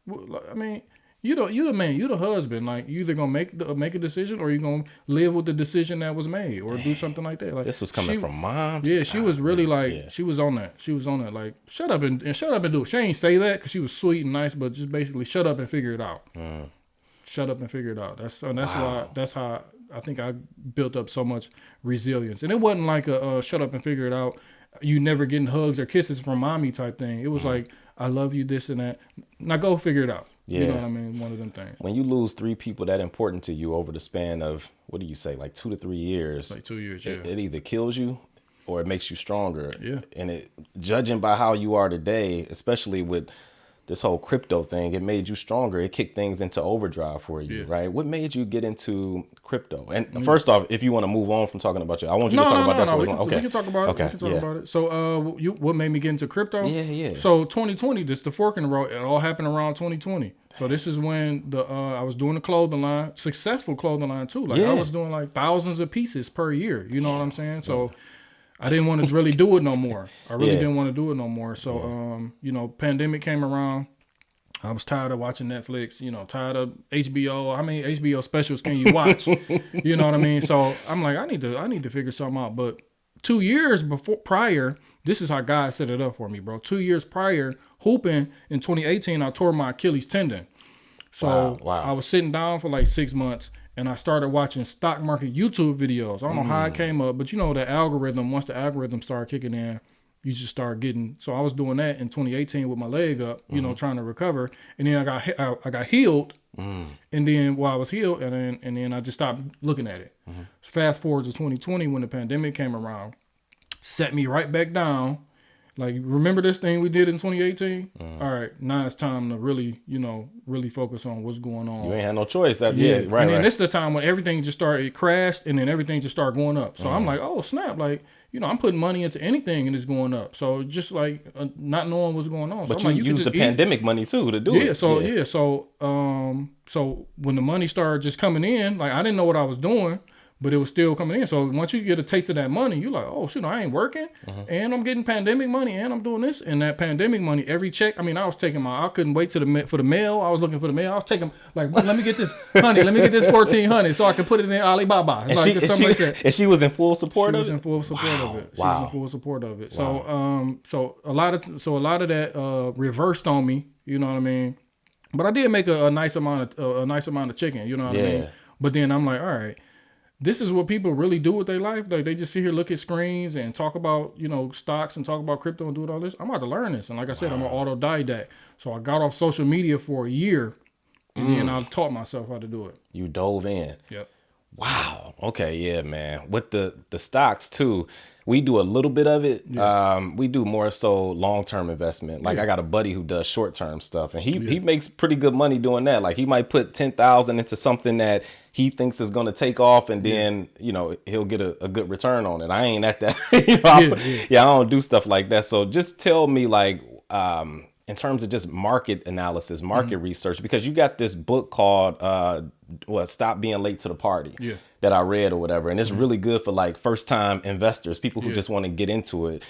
you the man, you the husband. Like, you either gonna make a decision, or you gonna live with the decision that was made, or do something like that. Like, this was coming from moms. Yeah, she was really like, she was on that. She was on that. Like, shut up and do it. She ain't say that because she was sweet and nice, but just basically shut up and figure it out. Shut up and figure it out. That's why. That's how I think I built up so much resilience. And it wasn't like a shut up and figure it out. You never getting hugs or kisses from mommy type thing. It was like, I love you, this and that. Now go figure it out. Yeah. You know what I mean? One of them things. When you lose 3 people that important to you over the span of, what do you say, like 2 to 3 years? Like 2 years, yeah. It either kills you or it makes you stronger. Yeah. And judging by how you are today, especially with this whole crypto thing, it made you stronger. It kicked things into overdrive for you, right? What made you get into crypto? And first off, if you want to move on from talking about I want you to talk about that for a second. Okay. We can talk about it. Okay. We can talk about it. So, what made me get into crypto? Yeah. So 2020, this the fork in the road. It all happened around 2020. So this is when I was doing the clothing line, successful clothing line too. Like I was doing like thousands of pieces per year. You know what I'm saying? So I didn't want to really do it no more. I really didn't want to do it no more. So pandemic came around. I was tired of watching Netflix, tired of HBO. How many HBO specials can you watch? You know what I mean? So I'm like, I need to figure something out. But 2 years prior, this is how God set it up for me, bro. 2 years prior, hooping in 2018, I tore my Achilles tendon. So Wow. I was sitting down for like 6 months, and I started watching stock market YouTube videos. I don't know how it came up, but the algorithm, once the algorithm started kicking in, you just start getting. So I was doing that in 2018 with my leg up, trying to recover, and then I got healed, and then while I was healed, and then I just stopped looking at it. Fast forward to 2020 when the pandemic came around, set me right back down. Like, remember this thing we did in 2018? All right, now it's time to really, really focus on what's going on. You ain't had no choice. Right. And then this is the time when everything just started, it crashed, and then everything just started going up. So I'm like, oh, snap. Like, I'm putting money into anything, and it's going up. So just like not knowing what's going on. So But I'm you like, used the pandemic money, too, to do it. So when the money started just coming in, like, I didn't know what I was doing, but it was still coming in. So once you get a taste of that money, you're like, oh, shoot, I ain't working, and I'm getting pandemic money, and I'm doing this. And that pandemic money, every check, I mean, I was taking I couldn't wait for the mail. I was looking for the mail. I was taking, like, let me get this, honey, let me get this 1,400 so I can put it in Alibaba. And, like, something like that. And she was in full support of it? She was in full support of it. She Wow. was in full support of it. So, so a lot of that reversed on me, you know what I mean? But I did make a nice amount of chicken, you know what I mean? But then I'm like, all right, this is what people really do with their life. Like, they just sit here, look at screens, and talk about, stocks and talk about crypto and do all this. I'm about to learn this. And like I said, I'm an autodidact. So I got off social media for a year, and then I taught myself how to do it. You dove in. Yep. Wow. Okay. Yeah, man. With the stocks too, we do a little bit of it. Yeah. We do more so long-term investment. Like, I got a buddy who does short-term stuff, and he makes pretty good money doing that. Like, he might put 10,000 into something that he thinks is going to take off, and then, he'll get a good return on it. I ain't at that. I don't do stuff like that. So just tell me, like, in terms of just market analysis, market research, because you got this book called Stop Being Late to the Party that I read or whatever. And it's really good for like first time investors, people who just want to get into it.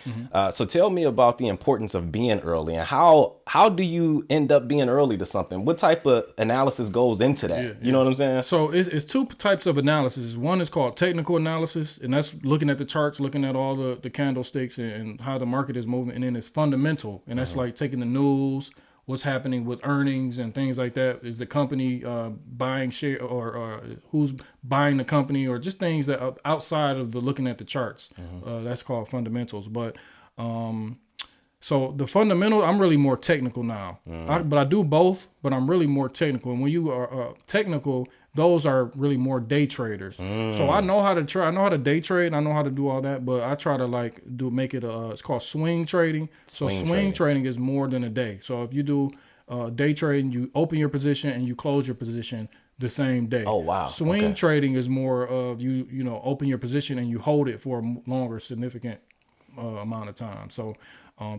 So tell me about the importance of being early, and how do you end up being early to something? What type of analysis goes into that? You know what I'm saying? So it's two types of analysis. One is called technical analysis, and that's looking at the charts, looking at all the candlesticks and how the market is moving. And then it's fundamental, and that's like taking the news, what's happening with earnings and things like that. Is the company buying share, or who's buying the company, or just things that are outside of the looking at the charts. That's called fundamentals. But so the fundamental, I'm really more technical now. But I do both, but I'm really more technical. And when you are technical, those are really more day traders. So I know how to I know how to day trade, and I know how to do all that, but I try to make it it's called swing trading. So swing trading is more than a day. So if you do day trading, you open your position and you close your position the same day. Oh, wow. Swing trading is more of you open your position and you hold it for a longer, significant amount of time. So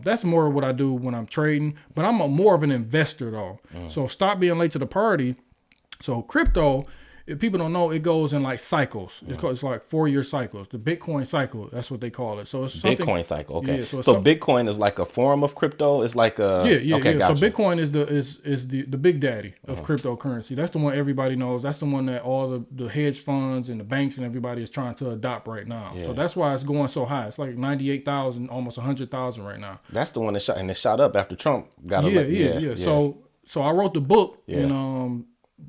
that's more what I do when I'm trading, but I'm more of an investor though. So stop being late to the party. So crypto, if people don't know, it goes in like cycles. It's like 4-year cycles. The Bitcoin cycle, that's what they call it. So it's something, Bitcoin cycle. Okay. Yeah, so Bitcoin is like a form of crypto. It's like a Okay, gotcha. So Bitcoin is the big daddy of cryptocurrency. That's the one everybody knows. That's the one that all the hedge funds and the banks and everybody is trying to adopt right now. So that's why it's going so high. It's like 98,000, almost 100,000 right now. That's the one that shot, and it shot up after Trump got elected. So I wrote the book in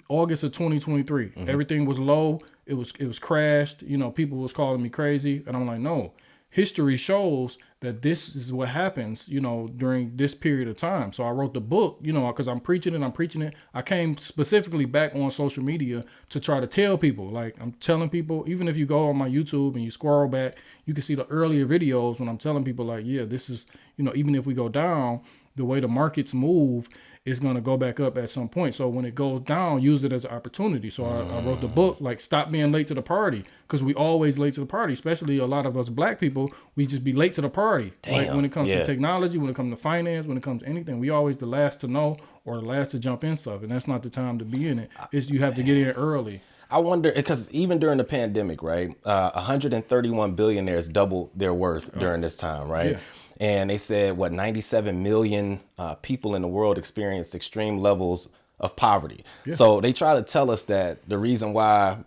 August of 2023. Everything was low. It was crashed. People was calling me crazy, and I'm like, no. History shows that this is what happens, during this period of time. So I wrote the book, because I'm preaching it. I came specifically back on social media to try to tell people. Like, I'm telling people, even if you go on my YouTube and you scroll back, you can see the earlier videos when I'm telling people, like, this is, even if we go down, the way the markets move is going to go back up at some point. So when it goes down, use it as an opportunity. So I wrote the book, like, stop being late to the party, because we always late to the party, especially a lot of us black people. We just be late to the party. Like, when it comes to technology, when it comes to finance, when it comes to anything, we always the last to know or the last to jump in stuff. And that's not the time to be in it. You have to get in early. I wonder, because even during the pandemic, right, 131 billionaires doubled their worth during this time, right? Yeah. And they said, what, 97 million people in the world experienced extreme levels of poverty. So they try to tell us that the reason why,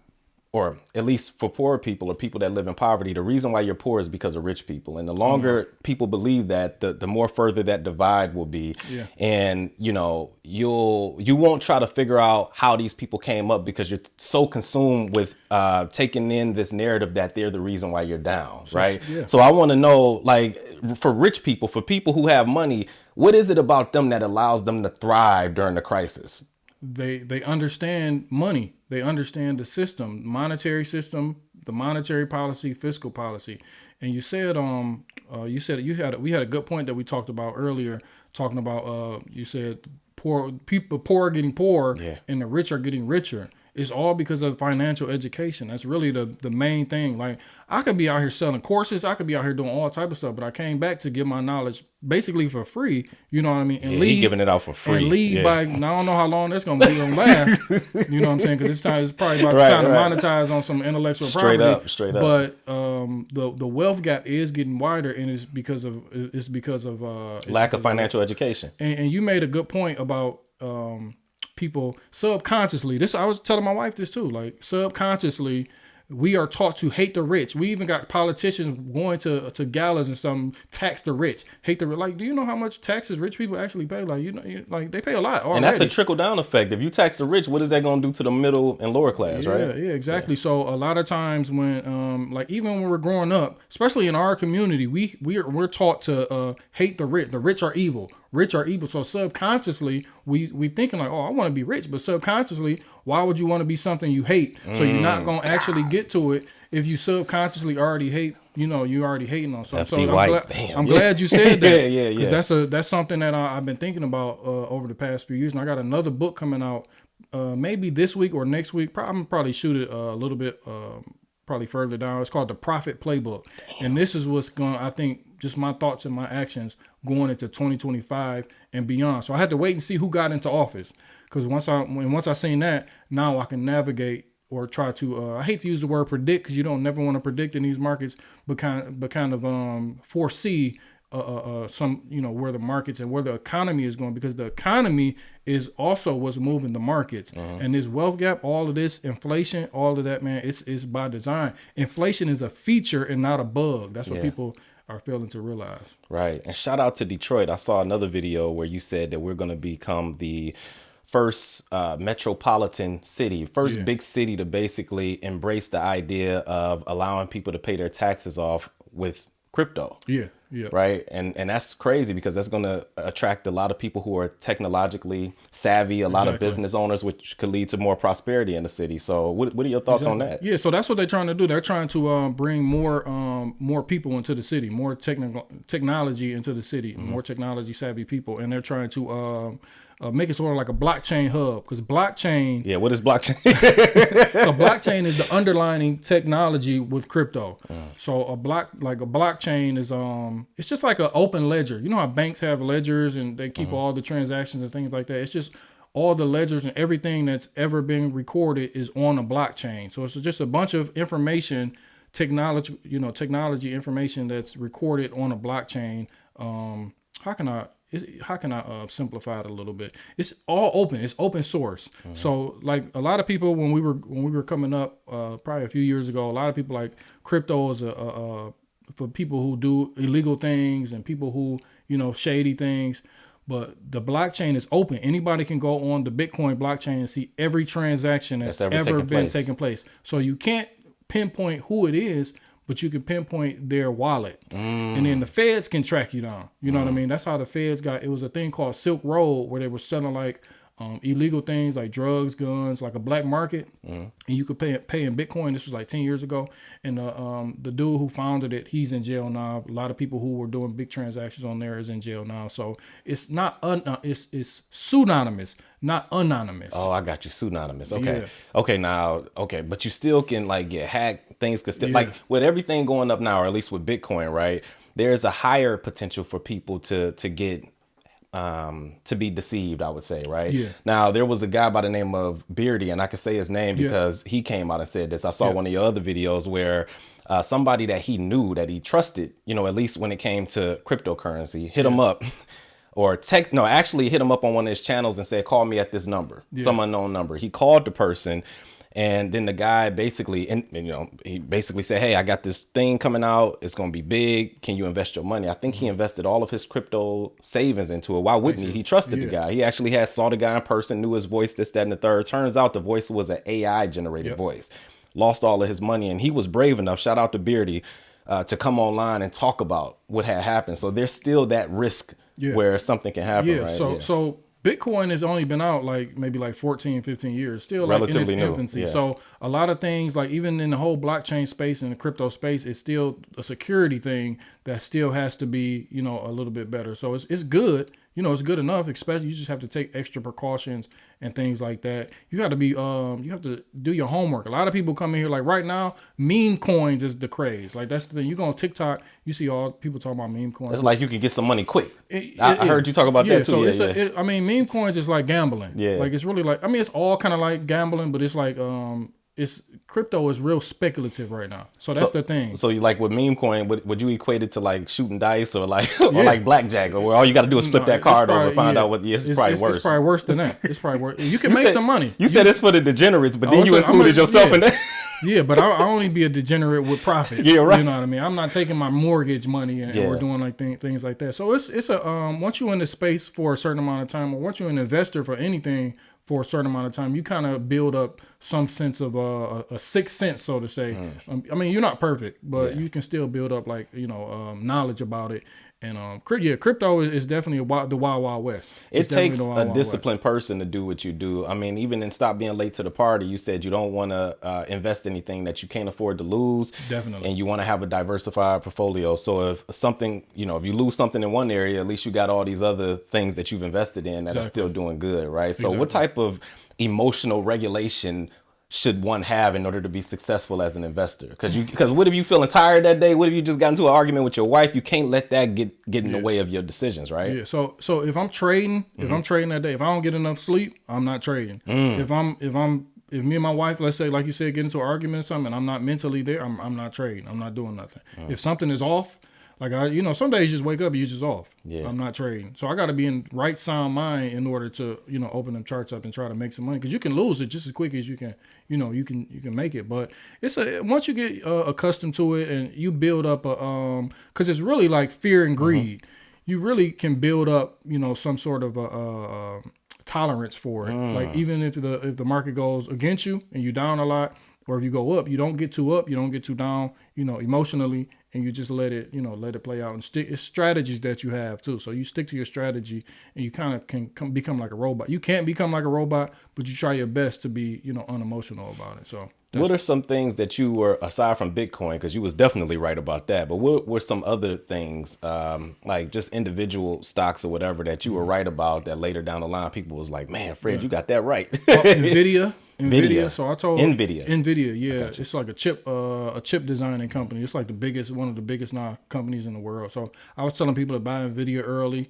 or at least for poor people or people that live in poverty, the reason why you're poor is because of rich people. And the longer people believe that, the more further that divide will be. Yeah. And, you know, you won't try to figure out how these people came up because you're so consumed with taking in this narrative that they're the reason why you're down, right? Yeah. So I want to know, like, for rich people, for people who have money, what is it about them that allows them to thrive during the crisis? They understand money. They understand the system, monetary system, the monetary policy, fiscal policy. And you said we had a good point that we talked about earlier, talking about you said poor are getting poorer, and the rich are getting richer. It's all because of financial education. That's really the main thing. Like, I could be out here selling courses, I could be out here doing all type of stuff, but I came back to give my knowledge basically for free. You know what I mean? And he giving it out for free. And leave by, now I don't know how long that's gonna last. You know what I'm saying? Because it's probably about time to monetize on some intellectual property. Straight up. But the wealth gap is getting wider, and it's because of lack of financial education. And you made a good point about people subconsciously. This, I was telling my wife this too. Like, subconsciously, we are taught to hate the rich. We even got politicians going to galas and some tax the rich, hate the rich. Like, do you know how much taxes rich people actually pay? Like, like they pay a lot already. And that's a trickle down effect. If you tax the rich, what is that going to do to the middle and lower class, right? Yeah, exactly. Yeah. So a lot of times when, like, even when we're growing up, especially in our community, we're taught to hate the rich. The rich are evil. Rich are evil. So subconsciously, we thinking like, oh, I want to be rich. But subconsciously, why would you want to be something you hate? So you're not going to actually get to it if you subconsciously already hate, you already hating on something. So I'm glad you said that. Because that's something that I've been thinking about over the past few years. And I got another book coming out maybe this week or next week. I'm probably shoot it a little bit probably further down. It's called The Profit Playbook. And this is what's going to, I think, just my thoughts and my actions going into 2025 and beyond. So I had to wait and see who got into office. Because once I seen that, now I can navigate or try to, I hate to use the word predict because you don't never want to predict in these markets, but kind of foresee some, where the markets and where the economy is going, because the economy is also what's moving the markets. And this wealth gap, all of this inflation, all of that, man, it's by design. Inflation is a feature and not a bug. That's what people are failing to realize. Right. And shout out to Detroit. I saw another video where you said that we're going to become the first metropolitan city, first big city to basically embrace the idea of allowing people to pay their taxes off with crypto. Yeah. Right. And that's crazy because that's going to attract a lot of people who are technologically savvy, a lot of business owners, which could lead to more prosperity in the city. So what are your thoughts on that? Yeah. So that's what they're trying to do. They're trying to bring more people into the city, more technology into the city, more technology savvy people. And they're trying to make it sort of like a blockchain hub, because blockchain. Yeah, what is blockchain? So blockchain is the underlying technology with crypto. So a blockchain is it's just like an open ledger. You know how banks have ledgers and they keep all the transactions and things like that. It's just all the ledgers and everything that's ever been recorded is on a blockchain. So it's just a bunch of information, technology information that's recorded on a blockchain. How can I simplify it a little bit? It's all open. It's open source. So like a lot of people, when we were coming up, probably a few years ago, a lot of people like crypto is for people who do illegal things and people who, shady things. But the blockchain is open. Anybody can go on the Bitcoin blockchain and see every transaction that's ever been taking place. So you can't pinpoint who it is, but you can pinpoint their wallet. And then the feds can track you down. You know what I mean? That's how the feds it was a thing called Silk Road, where they were selling like illegal things like drugs, guns, like a black market. And you could pay in Bitcoin. This was like 10 years ago. And the dude who founded it, he's in jail now. A lot of people who were doing big transactions on there is in jail now. So it's not, it's pseudonymous, not anonymous. Oh, I got you. Pseudonymous. Okay. Yeah. Okay. But you still can like get hacked. Things could still, like with everything going up now, or at least with Bitcoin, right? There's a higher potential for people to get to be deceived, I would say, right? Yeah. Now, there was a guy by the name of Beardy, and I can say his name because he came out and said this. I saw one of your other videos where somebody that he knew, that he trusted, you know, at least when it came to cryptocurrency, hit him up or actually hit him up on one of his channels and said, call me at this number, some unknown number. He called the person. And then the guy basically, he basically said, hey, I got this thing coming out. It's going to be big. Can you invest your money? I think he invested all of his crypto savings into it. Why wouldn't he? He trusted the guy. He actually saw the guy in person, knew his voice, this, that, and the third. Turns out the voice was an AI generated voice. Lost all of his money. And he was brave enough, shout out to Beardy, to come online and talk about what had happened. So there's still that risk where something can happen, right? So Bitcoin has only been out maybe 14, 15 years, still like relatively in its infancy. So a lot of things, like even in the whole blockchain space and the crypto space, it's still a security thing that still has to be, you know, a little bit better. So it's good. You know, it's good enough, especially you just have to take extra precautions and things like that. You got to be, you have to do your homework. A lot of people come in here, like right now, meme coins is the craze. Like that's the thing. You go on TikTok, you see all people talking about meme coins. It's like you can get some money quick. I heard you talk about that too. So I mean, meme coins is like gambling. Yeah. Like it's really like, I mean, it's all kind of like gambling, but it's like, crypto is real speculative right now. So that's the thing. So you like with meme coin, would you equate it to like shooting dice or like or like blackjack, or where all you got to do is flip that card over and find out what? It's probably worse. It's probably worse than that. It's probably worse. You can make some money. You said it's for the degenerates, but then you included yourself in that. Yeah, but I only be a degenerate with profits. Yeah, right. You know what I mean? I'm not taking my mortgage money and we're doing like things like that. So it's a once you're in the space for a certain amount of time, or once you're an investor for anything for a certain amount of time, you kind of build up some sense of a sixth sense, so to say. I mean, you're not perfect, but you can still build up like, you know, knowledge about it. And crypto is definitely the wild, wild west. It takes a disciplined person to do what you do. I mean, even in Stop Being Late to the Party, you said you don't want to invest anything that you can't afford to lose. Definitely. And you want to have a diversified portfolio. So if something, you know, if you lose something in one area, at least you got all these other things that you've invested in that are still doing good, right? So what type of emotional regulation should one have in order to be successful as an investor? Because what if you feeling tired that day? What if you just got into an argument with your wife? You can't let that get in the way of your decisions, right? Yeah. So if I'm trading, that day, if I don't get enough sleep, I'm not trading. If me and my wife, let's say, like you said, get into an argument or something, and I'm not mentally there, I'm not trading. I'm not doing nothing. If something is off, like some days you just wake up and you're just off. Yeah. I'm not trading. So I got to be in right sound mind in order to, open them charts up and try to make some money. Because you can lose it just as quick as you can, you can make it. But once you get accustomed to it and you build up because it's really like fear and greed. You really can build up, some sort of tolerance for it. Like even if the market goes against you and you down a lot, or if you go up, you don't get too up, you don't get too down, emotionally, and you just let it play out. And it's strategies that you have too. So you stick to your strategy, and you kind of can become like a robot. You can't become like a robot, but you try your best to be, unemotional about it. So what are some things that you were, aside from Bitcoin, because you was definitely right about that, but what were some other things, like just individual stocks or whatever that you were right about that later down the line people was like, man, Fred, you got that right. Nvidia. So I told Nvidia, yeah, it's like a chip designing company. It's like one of the biggest now companies in the world. So I was telling people to buy Nvidia early.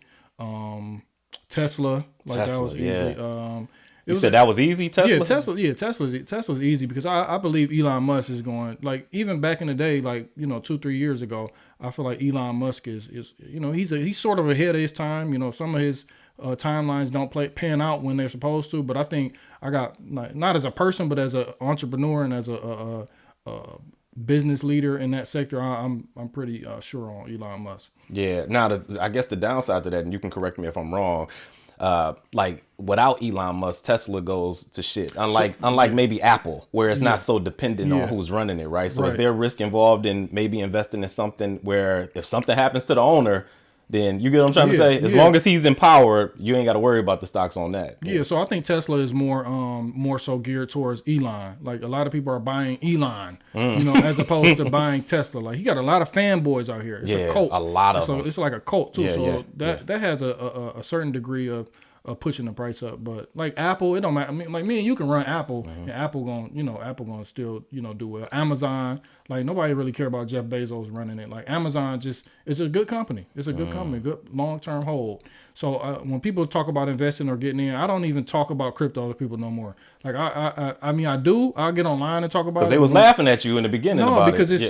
Tesla, that was easy. Yeah. You said that was easy, Tesla? Yeah, Tesla's easy because I believe Elon Musk is going, like, even back in the day, like, 2-3 years ago, I feel like Elon Musk is he's sort of ahead of his time. Some of his timelines don't pan out when they're supposed to, but I think I got, not as a person, but as an entrepreneur and as a business leader in that sector, I'm pretty sure on Elon Musk. Yeah. Now, I guess the downside to that, and you can correct me if I'm wrong, like without Elon Musk, Tesla goes to shit. Unlike maybe Apple, where it's not so dependent on who's running it, right? So is there risk involved in maybe investing in something where if something happens to the owner, then you get what I'm trying to say? As long as he's in power, you ain't got to worry about the stocks on that. Yeah, so I think Tesla is more so geared towards Elon. Like a lot of people are buying Elon, as opposed to buying Tesla. Like he got a lot of fanboys out here. It's a cult. A lot of them. It's like a cult too. That has a certain degree of pushing the price up. But like Apple, it don't matter. I mean, like me and you can run Apple, and Apple gonna still do well. Amazon, like nobody really care about Jeff Bezos running it. Like Amazon, it's a good company. It's a good company, good long term hold. So when people talk about investing or getting in, I don't even talk about crypto to people no more. Like I mean I do. I'll get online and talk about it. Because they was laughing at you in the beginning. No, about because it.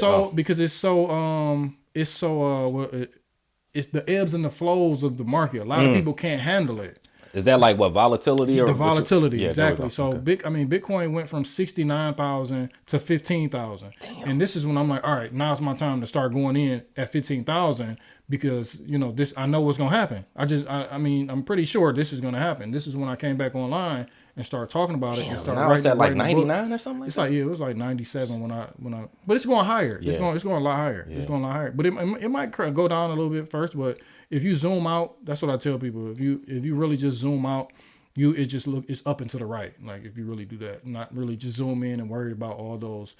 It's the ebbs and the flows of the market. A lot of people can't handle it. Is that like what volatility or the volatility? Exactly. So okay. Bitcoin went from 69,000 to 15,000, and this is when I'm like, all right, now's my time to start going in at 15,000 because this I know what's gonna happen. I'm pretty sure this is gonna happen. This is when I came back online and started talking about it and started now writing. It's at like 99 or something. It's like it was like 97 when I. But it's going higher. Yeah. It's going a lot higher. Yeah. It's going a lot higher. But it might go down a little bit first. But if you zoom out, that's what I tell people. If you really just zoom out, it's up and to the right. Like if you really do that, not really just zoom in and worry about all those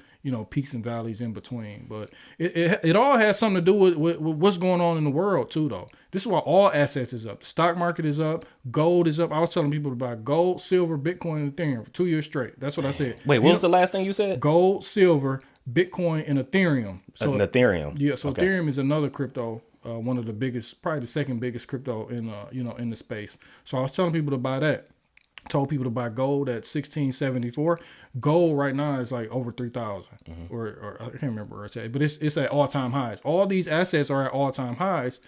peaks and valleys in between. But it all has something to do with what's going on in the world too, though. This is why all assets is up. The stock market is up. Gold is up. I was telling people to buy gold, silver, Bitcoin, and Ethereum for 2 years straight. That's what I said. Wait, what was the last thing you said? Gold, silver, Bitcoin, and Ethereum. So Ethereum. Yeah. So okay. Ethereum is another crypto. One of the biggest, probably the second biggest crypto in in the space. So I was telling people to buy that. Told people to buy gold at 1674. Gold right now is like over 3,000, or I can't remember where it's at, but it's at all time highs. All these assets are at all time highs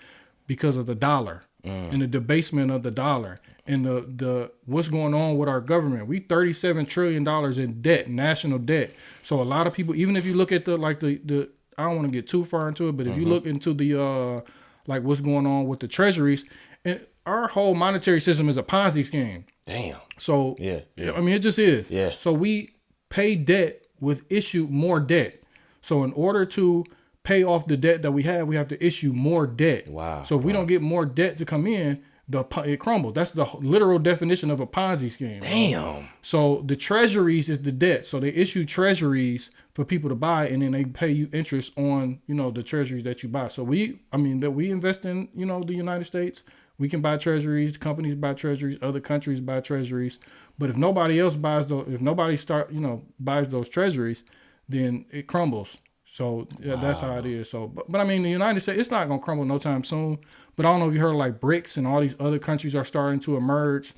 because of the dollar and the debasement of the dollar and the what's going on with our government. We $37 trillion in debt, national debt. So a lot of people, even if you look at the I don't want to get too far into it, but if you look into the like what's going on with the treasuries, and our whole monetary system is a Ponzi scheme. Damn. So yeah. I mean, it just is. Yeah. So we pay debt with issue more debt. So in order to pay off the debt that we have to issue more debt. Wow. So if we don't get more debt to come in, it crumbles. That's the literal definition of a Ponzi scheme. Damn. Right? So the treasuries is the debt. So they issue treasuries for people to buy, and then they pay you interest on the treasuries that you buy. So we invest in the United States. We can buy treasuries. Companies buy treasuries. Other countries buy treasuries. But if nobody else buys buys those treasuries, then it crumbles. So yeah, that's how it is. So, but I mean, the United States, it's not gonna crumble no time soon. But I don't know if you heard like BRICS and all these other countries are starting to emerge.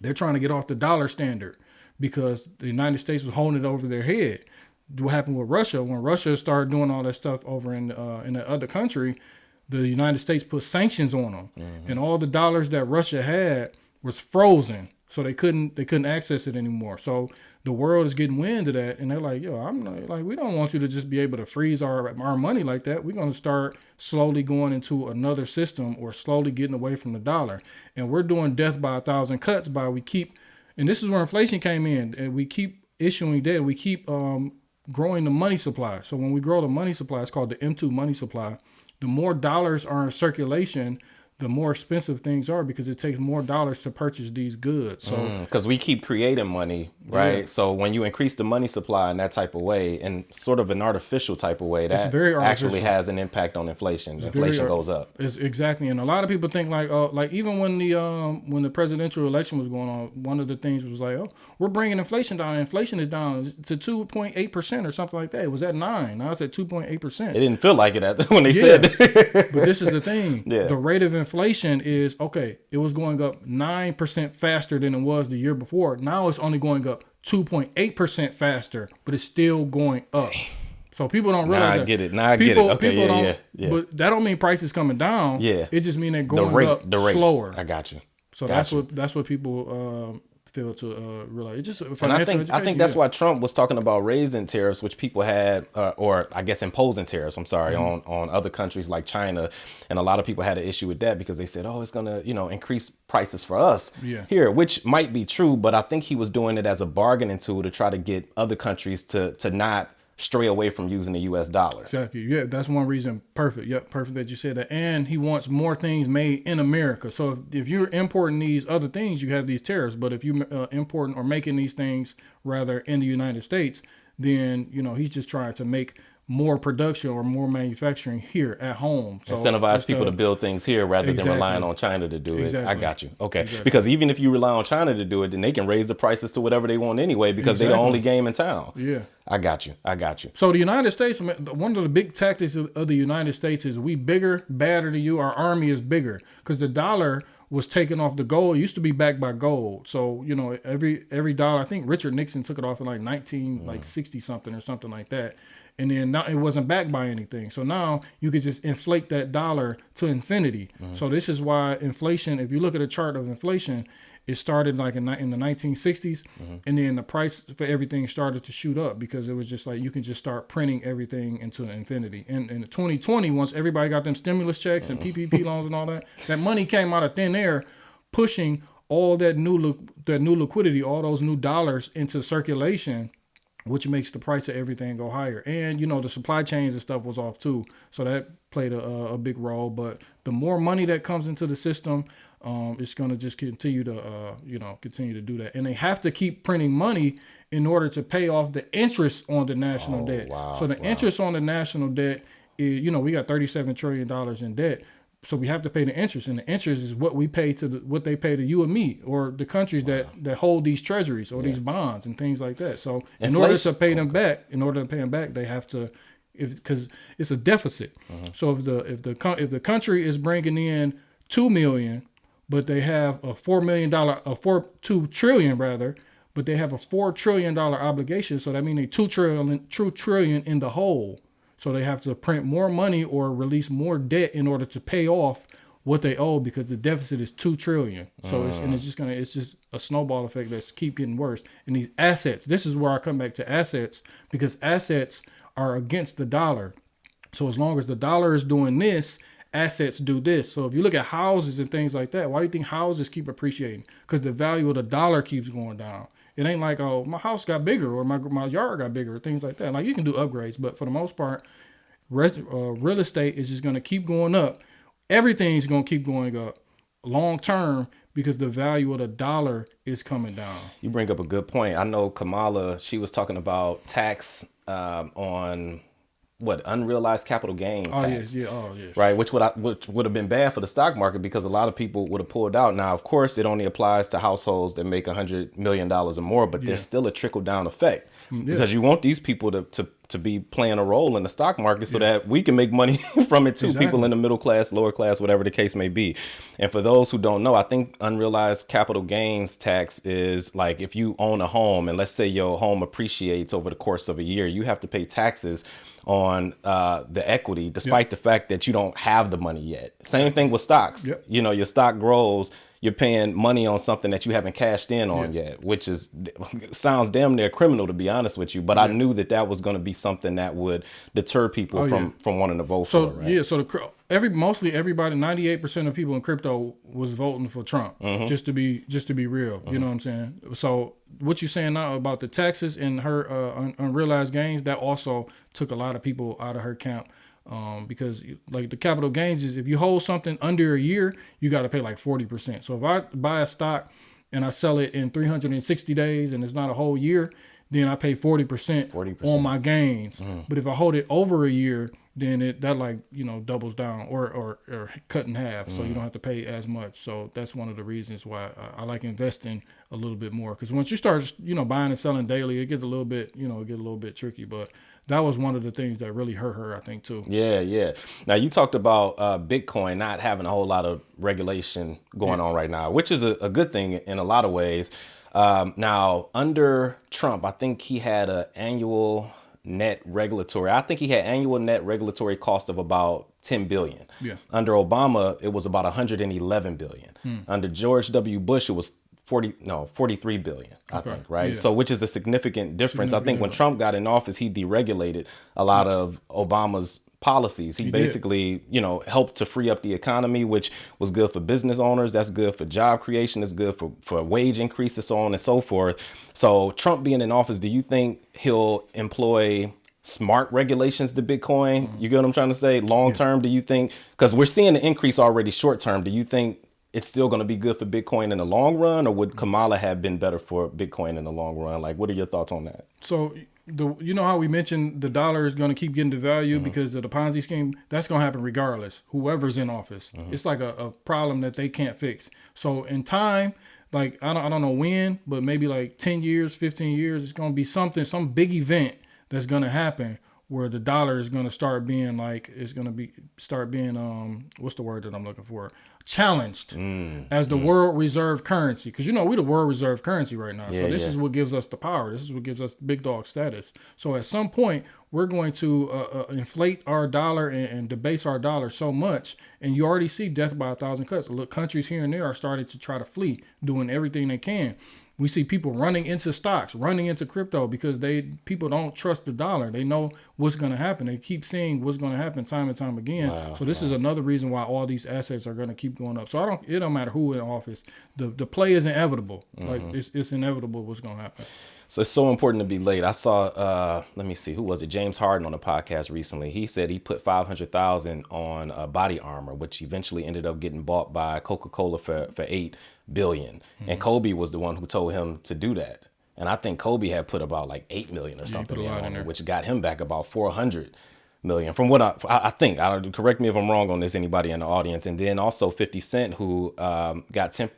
They're trying to get off the dollar standard because the United States was holding it over their head. What happened with Russia? When Russia started doing all that stuff over in the other country, the United States put sanctions on them, and all the dollars that Russia had was frozen, so they couldn't access it anymore. So the world is getting wind of that, and they're like, "Yo, we don't want you to just be able to freeze our money like that. We're gonna start slowly going into another system or slowly getting away from the dollar, and we're doing death by 1,000 cuts by we keep." And this is where inflation came in, and we keep issuing debt. We keep growing the money supply. So when we grow the money supply, it's called the M2 money supply. The more dollars are in circulation, the more expensive things are because it takes more dollars to purchase these goods. So because we keep creating money, right? Yeah. So when you increase the money supply in that type of way, and sort of an artificial type of way, that actually has an impact on inflation. Inflation goes up. It's exactly, and a lot of people think like even when the presidential election was going on, one of the things was like, oh, we're bringing inflation down. Inflation is down to 2.8% or something like that. It was at 9. Now it's at 2.8%. It didn't feel like it when they said that. But this is the thing. Yeah. The rate of inflation is it was going up 9% faster than it was the year before. Now it's only going up 2.8% faster, but it's still going up. So people don't realize that. I get it. Okay, people don't. But that don't mean prices coming down. Yeah. It just means they're going up slower. I got you. So that's what people fail to realize. It's just and I think that's why Trump was talking about raising tariffs, which people had, or I guess imposing tariffs. I'm sorry, on other countries like China, and a lot of people had an issue with that because they said, "Oh, it's gonna increase prices for us here," which might be true, but I think he was doing it as a bargaining tool to try to get other countries to not stray away from using the U.S. dollar. Exactly. Yeah, that's one reason. Perfect. Yep, perfect that you said that. And he wants more things made in America. So if you're importing these other things, you have these tariffs. But if you importing or making these things rather in the United States, then he's just trying to make more production or more manufacturing here at home. So Incentivize people to build things here rather than relying Exactly. on China to do it. I Exactly. got you. Okay. Exactly. Because even if you rely on China to do it, then they can raise the prices to whatever they want anyway because they're the Exactly. only game in town. Yeah. I got you. I got you. So the United States, one of the big tactics of the United States is we bigger, badder than you. Our army is bigger because the dollar was taken off the gold. It used to be backed by gold. So, you know, every dollar, I think Richard Nixon took it off in like 1960 something or something like that. And then now it wasn't backed by anything. So now you could just inflate that dollar to infinity. So this is why inflation, if you look at a chart of inflation, it started like in the 1960s, and then the price for everything started to shoot up because it was just like you can just start printing everything into infinity. And in 2020, once everybody got them stimulus checks and PPP loans and all that, that money came out of thin air, pushing all that new liquidity, all those new dollars into circulation, which makes the price of everything go higher. And, you know, the supply chains and stuff was off too. So that played a big role. But the more money that comes into the system, it's going to just continue to, continue to do that. And they have to keep printing money in order to pay off the interest on the national debt. Wow, So the interest on the national debt is, you know, we got $37 trillion in debt. So we have to pay the interest, and the interest is what we pay to what they pay to you and me, or the countries that hold these treasuries or these bonds and things like that. So in order to pay them back, they have to, because it's a deficit. So if the country is bringing in $2 million, but they have a $2 trillion rather, but they have a $4 trillion obligation. So that means they $2 trillion in the hole. So they have to print more money or release more debt in order to pay off what they owe because the deficit is $2 trillion. So it's just a snowball effect that's keep getting worse. And these assets, this is where I come back to assets, because assets are against the dollar. So as long as the dollar is doing this, assets do this. So if you look at houses and things like that, why do you think houses keep appreciating? Because the value of the dollar keeps going down. It ain't like, oh, my house got bigger or my yard got bigger or things like that. Like, you can do upgrades, but for the most part, real estate is just going to keep going up. Everything's going to keep going up long term because the value of the dollar is coming down. You bring up a good point. I know Kamala, she was talking about tax on unrealized capital gain tax. Right, which would have been bad for the stock market because a lot of people would have pulled out. Now, of course, it only applies to households that make $100 million or more, but there's still a trickle down effect because you want these people to be playing a role in the stock market so that we can make money from it too. Exactly. People in the middle class, lower class, whatever the case may be. And for those who don't know, I think unrealized capital gains tax is like if you own a home and let's say your home appreciates over the course of a year, you have to pay taxes on the equity, despite the fact that you don't have the money yet. Same thing with stocks. You know, your stock grows, you're paying money on something that you haven't cashed in on yet, which sounds damn near criminal, to be honest with you. But I knew that was going to be something that would deter people from wanting to vote for it. Right? So mostly everybody, 98% of people in crypto was voting for Trump. Just to be real, you know what I'm saying? So what you're saying now about the taxes and her unrealized gains, that also took a lot of people out of her camp. Because like the capital gains is if you hold something under a year, you got to pay like 40%. So if I buy a stock and I sell it in 360 days and it's not a whole year, then I pay 40% on my gains. But if I hold it over a year, then that doubles down or cut in half. So you don't have to pay as much. So that's one of the reasons why I like investing a little bit more. Because once you start, buying and selling daily, it gets a little bit tricky. But that was one of the things that really hurt her, I think, too. Yeah. Now, you talked about Bitcoin not having a whole lot of regulation going on right now, which is a good thing in a lot of ways. Now, under Trump, I think he had an annual net regulatory cost of about 10 billion. Under Obama, it was about 111 billion. Under George W. Bush, it was 43 billion, I think, right? So which is a significant difference. I think when Trump got in office, he deregulated a lot of Obama's policies. He basically, helped to free up the economy, which was good for business owners. That's good for job creation. It's good for wage increases, so on and so forth. So Trump being in office, do you think he'll employ smart regulations to Bitcoin? You get what I'm trying to say? Long term, do you think, because we're seeing the increase already short term, do you think it's still going to be good for Bitcoin in the long run, or would Kamala have been better for Bitcoin in the long run? Like, what are your thoughts on that? So you know how we mentioned the dollar is going to keep getting devalued because of the Ponzi scheme? That's going to happen regardless, whoever's in office. It's like a problem that they can't fix. So in time, like I don't know when, but maybe like 10 years, 15 years, it's going to be some big event that's going to happen where the dollar is going to start being what's the word that I'm looking for? Challenged as the world reserve currency. Because we the world reserve currency right now. So this is what gives us the power. This is what gives us big dog status. So at some point, we're going to inflate our dollar and debase our dollar so much. And you already see death by 1,000 cuts. Look, countries here and there are starting to try to flee, doing everything they can. We see people running into stocks, running into crypto because people don't trust the dollar. They know what's going to happen. They keep seeing what's going to happen time and time again. So this is another reason why all these assets are going to keep going up. So it don't matter who in office. The play is inevitable. Like it's inevitable what's going to happen. So it's so important to be late. I saw, let me see, who was it? James Harden on a podcast recently. He said he put $500,000 on body armor, which eventually ended up getting bought by Coca-Cola for $8 billion. And Kobe was the one who told him to do that. And I think Kobe had put about like $8 million or something in there, which got him back about $400 million. From what I think, correct me if I'm wrong on this, anybody in the audience. And then also 50 Cent, who got 10%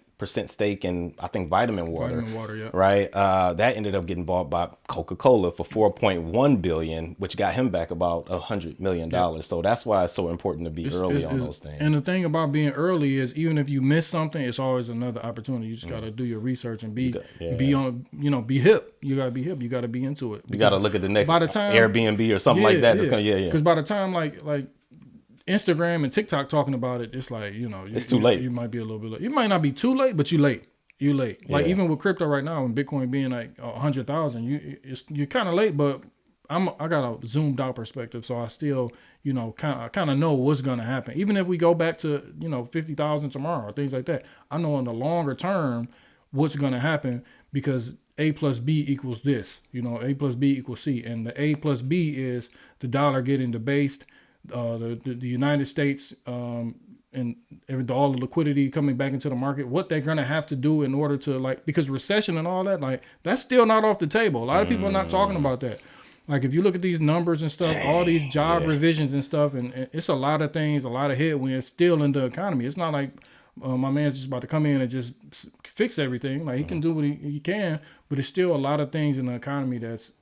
stake in, I think, vitamin water, yeah. right? That ended up getting bought by Coca-Cola for $4.1 billion, which got him back about $100 million. Yeah. So that's why it's so important to be early on those things. And the thing about being early is even if you miss something, it's always another opportunity. You just got to do your research and be on, be hip. You got to be hip. You got to be into it. You got to look at the next Airbnb or something like that. Because by the time like Instagram and TikTok talking about it, it's like, it's too late. You might be a little bit late. You might not be too late, but you late. Like even with crypto right now and Bitcoin being like 100,000, you're kind of late, but I got a zoomed out perspective. So I still, kind of know what's going to happen. Even if we go back to, 50,000 tomorrow or things like that, I know in the longer term what's going to happen because A plus B equals this, A plus B equals C. And the A plus B is the dollar getting debased, the United States and all the liquidity coming back into the market, what they're going to have to do in order to because recession and all that, that's still not off the table. A lot of people are not talking about that. Like if you look at these numbers and stuff, all these job revisions and stuff, and it's a lot of things, a lot of headwinds still in the economy. It's not like my man's just about to come in and just fix everything. Like he can do what he can, but it's still a lot of things in the economy that's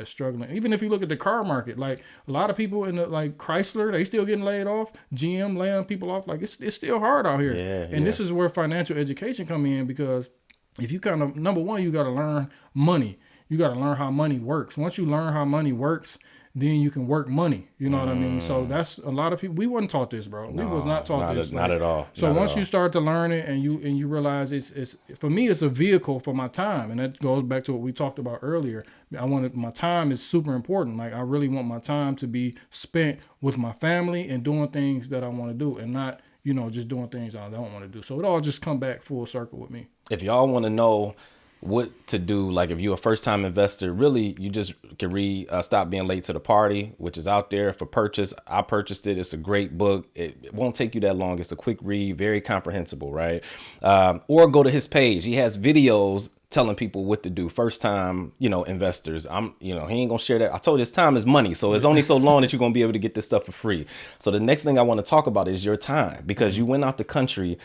struggling. Even if you look at the car market, like a lot of people in the Chrysler, they still getting laid off. GM laying people off. Like it's still hard out here. This is where financial education come in, because if you number one, you got to learn money. You got to learn how money works. Once you learn how money works, then you can work money. You know what I mean? So that's a lot of people. We wasn't taught this, bro. We was not taught this. Not at all. So once you start to learn it and you realize it's for me, it's a vehicle for my time. And that goes back to what we talked about earlier. My time is super important. Like I really want my time to be spent with my family and doing things that I want to do and not, just doing things I don't want to do. So it all just come back full circle with me. If y'all want to know what to do, like if you're a first-time investor, really you just can read Stop Being Late to the Party, which is out there for purchase. I purchased it. It's a great book. It won't take you that long. It's a quick read, very comprehensible, right? Or go to his page. He has videos telling people what to do. First time, investors. He ain't gonna share that. I told you his time is money, so it's only so long that you're gonna be able to get this stuff for free. So the next thing I want to talk about is your time, because you went out the country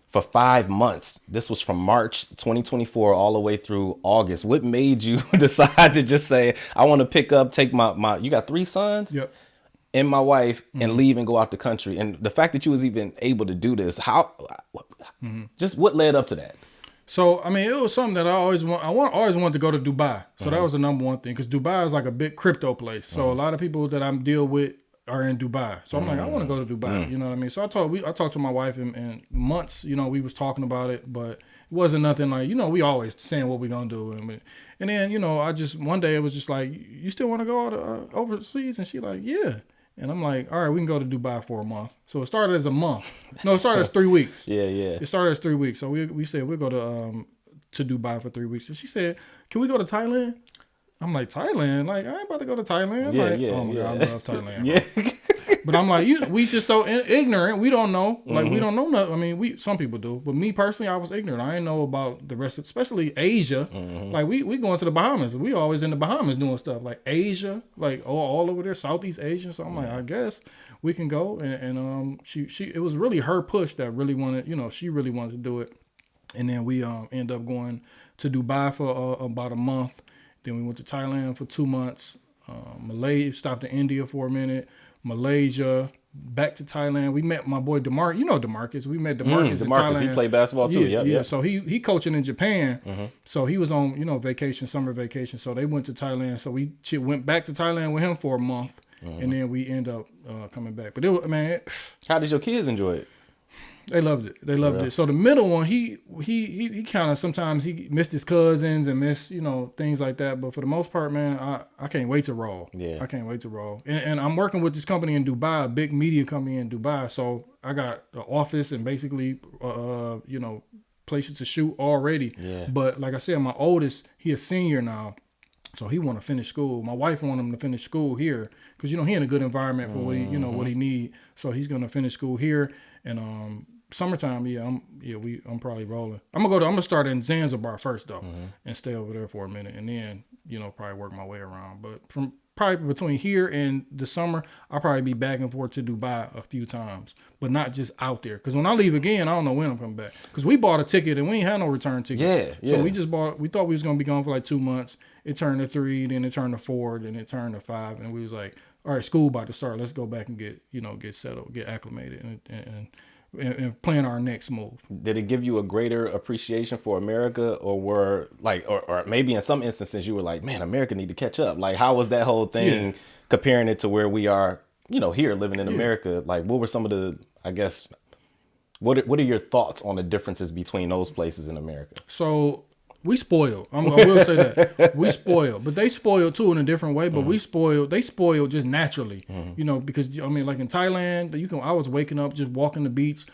for 5 months. This was from March 2024 all the way through August. What made you decide to just say, I want to take my you got 3 sons? Yep. And my wife and leave and go out the country. And the fact that you was even able to do this, just what led up to that? So, I mean, it was something that I always wanted to go to Dubai. So that was the number one thing, because Dubai is like a big crypto place. So a lot of people that I'm deal with are in Dubai. So I'm like, I want to go to Dubai. You know what I mean? So I talked to my wife in months, we was talking about it, but it wasn't nothing like, we always saying what we going to do. And then, I just, one day it was just like, you still want to go out overseas? And she like, yeah. And I'm like, all right, we can go to Dubai for a month. So it started as a month. No, it started as 3 weeks. Yeah. It started as 3 weeks. So we said we'll go to Dubai for 3 weeks. And she said, can we go to Thailand? I'm like, Thailand? Like, I ain't about to go to Thailand. Oh my God, I love Thailand. But I'm like, we just so ignorant. We don't know. Like, we don't know nothing. I mean, some people do. But me personally, I was ignorant. I didn't know about the rest of, especially Asia. Like, we going to the Bahamas. We always in the Bahamas doing stuff. Like, Asia, like, all over there, Southeast Asia. So I'm like, I guess we can go. And she it was really her push that really wanted, she really wanted to do it. And then we end up going to Dubai for about a month. Then we went to Thailand for 2 months. Malaysia, stopped in India for a minute. Malaysia, back to Thailand. We met my boy DeMarcus. You know DeMarcus. We met DeMarcus in Thailand. He played basketball too. Yeah. So he coaching in Japan. So he was on vacation, summer vacation. So they went to Thailand. So we went back to Thailand with him for a month, and then we end up coming back. But how did your kids enjoy it? They loved it. They loved it. So the middle one, he kind of sometimes he missed his cousins and missed things like that. But for the most part, man, I can't wait to roll. Yeah, I can't wait to roll. And I'm working with this company in Dubai, a big media company in Dubai. So I got the office and basically places to shoot already. Yeah. But like I said, my oldest, he a senior now. So he want to finish school. My wife want him to finish school here because he in a good environment for what he what he need. So he's gonna finish school here. And summertime, I'm probably rolling. I'm gonna start in Zanzibar first though, and stay over there for a minute, and then probably work my way around. But from probably between here and the summer, I'll probably be back and forth to Dubai a few times, but not just out there. Because when I leave again, I don't know when I'm coming back. Because we bought a ticket and we ain't had no return ticket. Yeah. So we just bought. We thought we was gonna be gone for like 2 months. It turned to 3, then it turned to 4, then it turned to 5, and we was like, all right, school about to start. Let's go back and get settled, get acclimated, and plan our next move. Did it give you a greater appreciation for America, or were like, or maybe in some instances you were like, man, America need to catch up? Like, how was that whole thing comparing it to where we are, here living in America? Like, what were some of the, I guess, what are your thoughts on the differences between those places in America? So we spoiled. I will say that we spoiled, but they spoiled too in a different way. But they spoiled just naturally, because like in Thailand, I was waking up just walking the beach,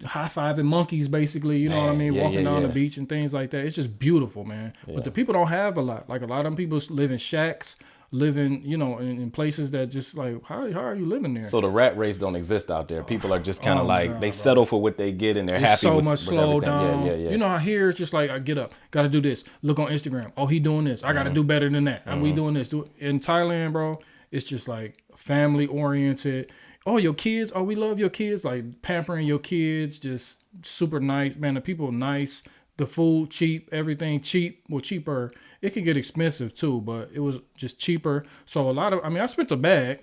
high-fiving monkeys, basically, what I mean, walking down the beach and things like that. It's just beautiful, man. Yeah. But the people don't have a lot. Like a lot of them people live in shacks, living, in places that just like, how are you living there? So the rat race don't exist out there. People are just kind of they settle for what they get and they're happy so with much slow down. Yeah. Here it's just like, I get up, got to do this. Look on Instagram. Oh, he doing this. I got to do better than that. And we doing this. In Thailand, bro, it's just like family oriented. Oh, your kids. Oh, we love your kids. Like pampering your kids. Just super nice, man. The people nice. The food cheap, everything cheap, cheaper. It can get expensive too, but it was just cheaper. So I spent the bag,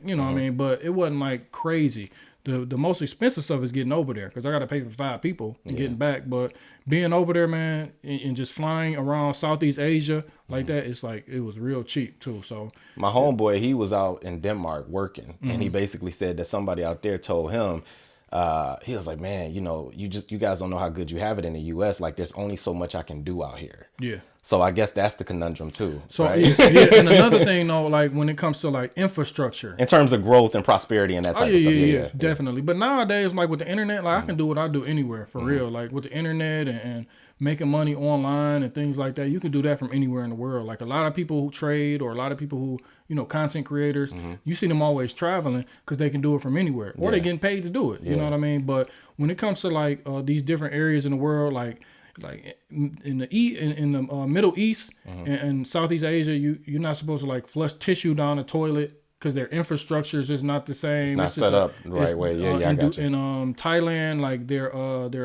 but it wasn't like crazy. The most expensive stuff is getting over there because I got to pay for 5 people and getting back. But being over there, man, and just flying around Southeast Asia like that, it's like it was real cheap too. So my homeboy, he was out in Denmark working, and he basically said that somebody out there told him, he was like, man, you guys don't know how good you have it in the U.S. Like, there's only so much I can do out here. Yeah. So I guess that's the conundrum too. So right? And another thing though, like when it comes to like infrastructure, in terms of growth and prosperity and that type of stuff. Yeah, definitely. But nowadays, like with the internet, like I can do what I do anywhere for real. Like with the internet and making money online and things like that, you can do that from anywhere in the world. Like a lot of people who trade or a lot of people who, content creators, you see them always traveling because they can do it from anywhere or they're getting paid to do it. You know what I mean? But when it comes to like these different areas in the world, like in the Middle East and Southeast Asia, you're not supposed to like flush tissue down the toilet because their infrastructures is not the same. It's not set up the right way. I got you. In Thailand, like their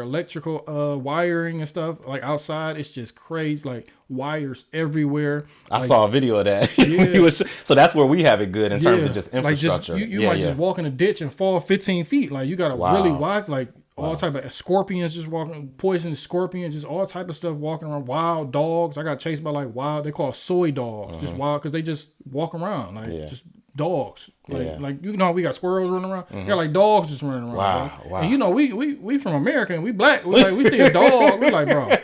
electrical wiring and stuff, like outside, it's just crazy. Like wires everywhere. I saw a video of that. Yeah. So that's where we have it good in terms of just infrastructure. Like you might just walk in a ditch and fall 15 feet. Like you got to really watch, like all type of scorpions just walking, poisonous scorpions, just all type of stuff walking around. Wild dogs. I got chased by like they call soy dogs, just wild because they just walk around like just dogs. Like we got squirrels running around. We got like dogs just running around. Wow. And we from America and we black. We see a dog. We're like, bro,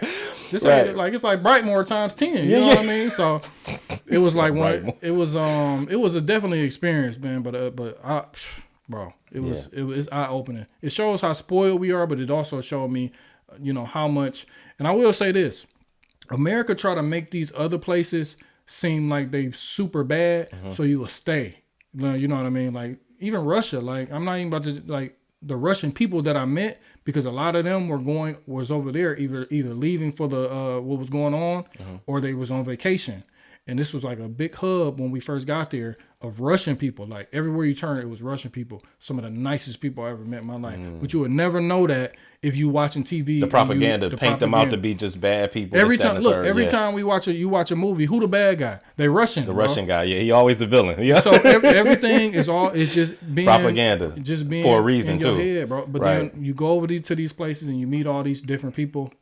this ain't like it's like Brightmore times 10. You know what I mean? So it was like it was a definitely experience, man. It's eye opening. It shows how spoiled we are, but it also showed me, how much. And I will say this: America try to make these other places seem like they super bad, so you will stay. You know what I mean? Like even Russia. Like I'm not even about to like the Russian people that I met, because a lot of them was over there either leaving for the what was going on, or they was on vacation. And this was like a big hub when we first got there of Russian people. Like everywhere you turn, it was Russian people. Some of the nicest people I ever met in my life. But you would never know that if you watching TV. The propaganda paint them out to be just bad people. Every time, time you watch a movie, who the bad guy? They Russian. The Russian guy, yeah, he always the villain. Yeah. So everything is just being propaganda, just being for a reason in your too, head, bro. But then you go over to these places and you meet all these different people.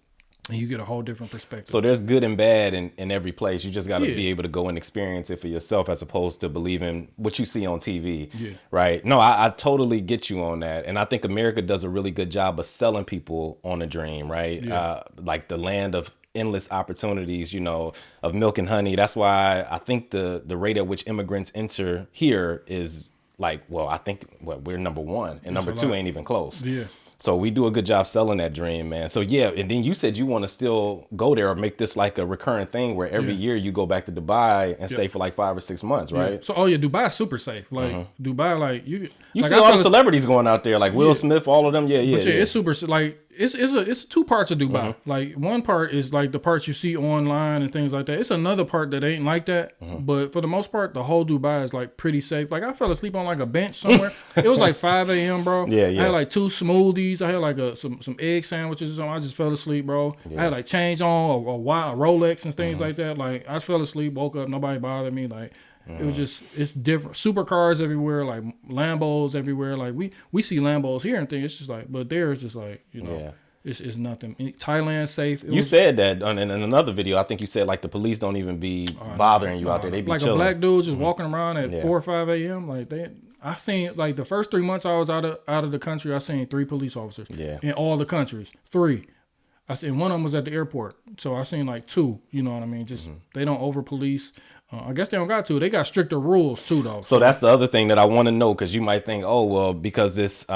And you get a whole different perspective. So there's good and bad in every place. You just got to be able to go and experience it for yourself, as opposed to believing what you see on TV. Yeah. Right? No, I totally get you on that. And I think America does a really good job of selling people on a dream, right? Yeah. Like the land of endless opportunities, you know, of milk and honey. That's why I think the rate at which immigrants enter here is like, well, I think we're number one, and number two ain't even close. Yeah. So we do a good job selling that dream, man. So yeah, and then you said you want to still go there or make this like a recurrent thing where every year you go back to Dubai and stay for like 5 or 6 months, right? Yeah. So Dubai is super safe. Like Dubai, like you like, see all the celebrities going out there, like Will Smith, all of them. Yeah, yeah. But it's super like it's two parts of Dubai. Like one part is like the parts you see online and things like that. It's another part that ain't like that. But for the most part, the whole Dubai is like pretty safe. Like I fell asleep on like a bench somewhere. It was like 5 a.m., bro. Yeah. I had like 2 smoothies. I had like some egg sandwiches or something. I just fell asleep, bro. I had like change on a Rolex and things like that. Like I fell asleep, woke up, nobody bothered me. Like it was just, it's different. Supercars everywhere, like Lambos everywhere. Like we see Lambos here and things. It's just like, but there it's just like, you know, it's nothing. Thailand safe. You said that in another video. I think you said like the police don't even be bothering you out there. They be like chilling. A black dude just walking around at 4 or 5 a.m. Like I seen like the first 3 months I was out of the country. I seen 3 police officers. In all the countries, 3. I seen one of them was at the airport, so I seen like 2. You know what I mean? Just they don't over police. I guess they don't got to. They got stricter rules too, though. So that's the other thing that I want to know, because you might think, oh well, because it's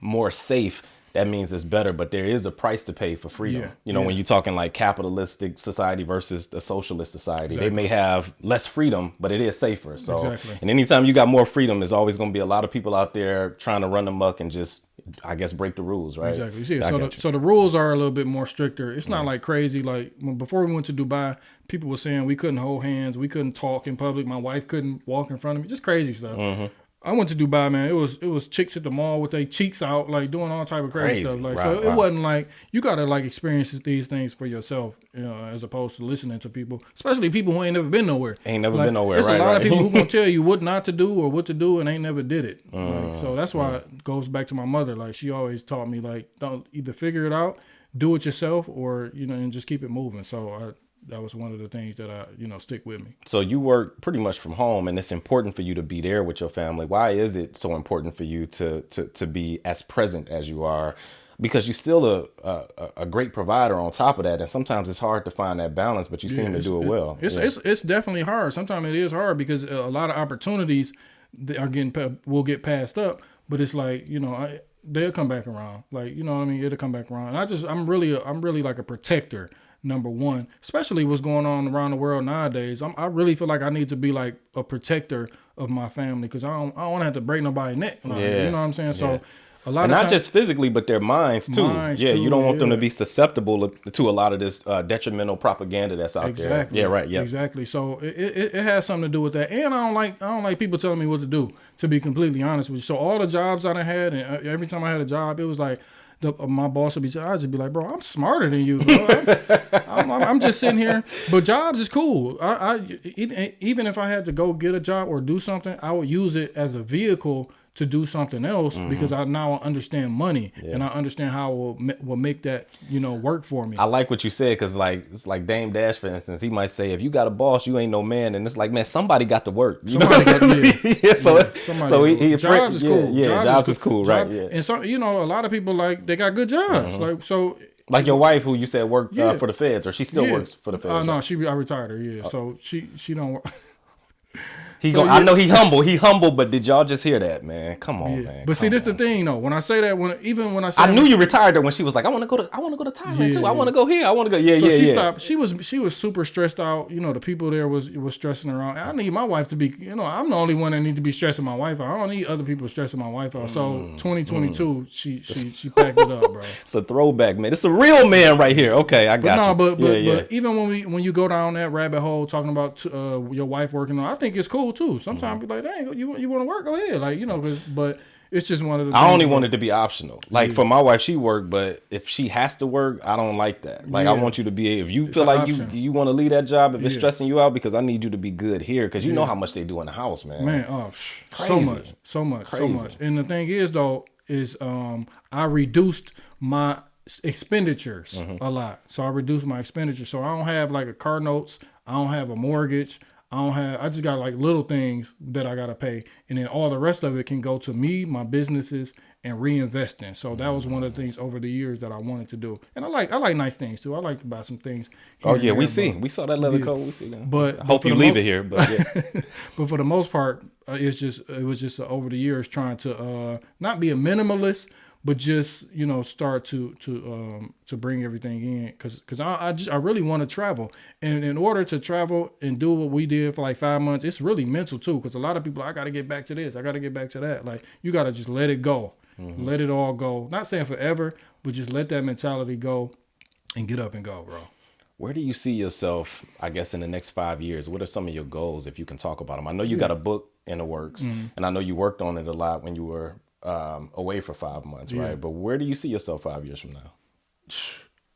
more safe, that means it's better. But there is a price to pay for freedom. You know, when you're talking like capitalistic society versus the socialist society, they may have less freedom, but it is safer. So, and anytime you got more freedom, there's always going to be a lot of people out there trying to run amok and just, I guess, break the rules, right? Exactly. Yeah, so the rules are a little bit more stricter. It's not like crazy. Like before we went to Dubai, people were saying we couldn't hold hands, we couldn't talk in public. My wife couldn't walk in front of me. Just crazy stuff. I went to Dubai, man. It was chicks at the mall with their cheeks out, like doing all type of crazy stuff. Like it wasn't like you gotta like experience these things for yourself, you know, as opposed to listening to people, especially people who ain't never been nowhere. Been nowhere. There's a lot of people who gonna tell you what not to do or what to do and ain't never did it. Like, so that's why it goes back to my mother. Like she always taught me like don't either figure it out, do it yourself, or you know, and just keep it moving. So that was one of the things that stick with me. So you work pretty much from home, and it's important for you to be there with your family. Why is it so important for you to be as present as you are? Because you're still a great provider on top of that, and sometimes it's hard to find that balance, but you seem to do it well. It's definitely hard. Sometimes it is hard because a lot of opportunities will get passed up, but it's like, you know, they'll come back around. Like, you know what I mean? It'll come back around. And I'm really like a protector. Number one, especially what's going on around the world nowadays. I really feel like I need to be like a protector of my family, because I don't want to have to break nobody's neck. You know what I'm saying? So a lot of not just physically, but their minds too. You don't want them to be susceptible to a lot of this detrimental propaganda that's out there. Yeah, right. Yeah, exactly. So it has something to do with that. And I don't like people telling me what to do, to be completely honest with you. So all the jobs that I had, and every time I had a job, it was like, my boss would I'd just be like, bro, I'm smarter than you, bro. I'm just sitting here. But jobs is cool. Even if I had to go get a job or do something, I would use it as a vehicle to do something else, because I now understand money and I understand how it will make that, you know, work for me. I like what you said, because like it's like Dame Dash, for instance, he might say, if you got a boss, you ain't no man. And it's like, man, somebody got to work. Somebody got to jobs is cool. Yeah, jobs is cool, right? Yeah. And so, you know, a lot of people, like, they got good jobs. Like, so like your wife, who you said worked for the feds, or she still works for the feds? No, I retired her. So she don't work. I know he humble, but did y'all just hear that, man? Come on, man. But see, this the thing, though. When I say that, when I say I knew you retired her when she was like, I want to go to Thailand too. I want to go here. I want to go. So she stopped. She was super stressed out. You know, the people there was stressing her out. I need my wife to be. You know, I'm the only one that need to be stressing my wife out. I don't need other people stressing my wife out. So 2022, she packed it up, bro. It's a throwback, man. It's a real man right here. Okay, I got you. But even when you go down that rabbit hole talking about your wife working on, I think it's cool too. Sometimes be like, dang, you want to work? Go ahead, like, you know, but it's just one of the. I only want it to be optional. Like for my wife, she worked, but if she has to work, I don't like that. Like I want you to be. If you feel like you want to leave that job, if it's stressing you out, because I need you to be good here, because you know how much they do in the house, man. Man, so much. And the thing is, though, is I reduced my expenditures a lot. So I reduced my expenditures. So I don't have like a car notes. I don't have a mortgage. I just got like little things that I got to pay. And then all the rest of it can go to me, my businesses, and reinvesting. So that was one of the things over the years that I wanted to do. And I like nice things too. I like to buy some things. We saw that leather coat. We see that. But I hope you leave it here. But yeah. But for the most part, it was just over the years trying to not be a minimalist, but just, you know, start to bring everything in, because I really want to travel, and in order to travel and do what we did for like 5 months, it's really mental too, because a lot of people, I got to get back to this, I got to get back to that. Like, you got to just let it go, let it all go. Not saying forever, but just let that mentality go and get up and go, bro. Where do you see yourself, I guess, in the next 5 years? What are some of your goals, if you can talk about them? I know you got a book in the works, and I know you worked on it a lot when you were away for 5 months, right? But where do you see yourself 5 years from now?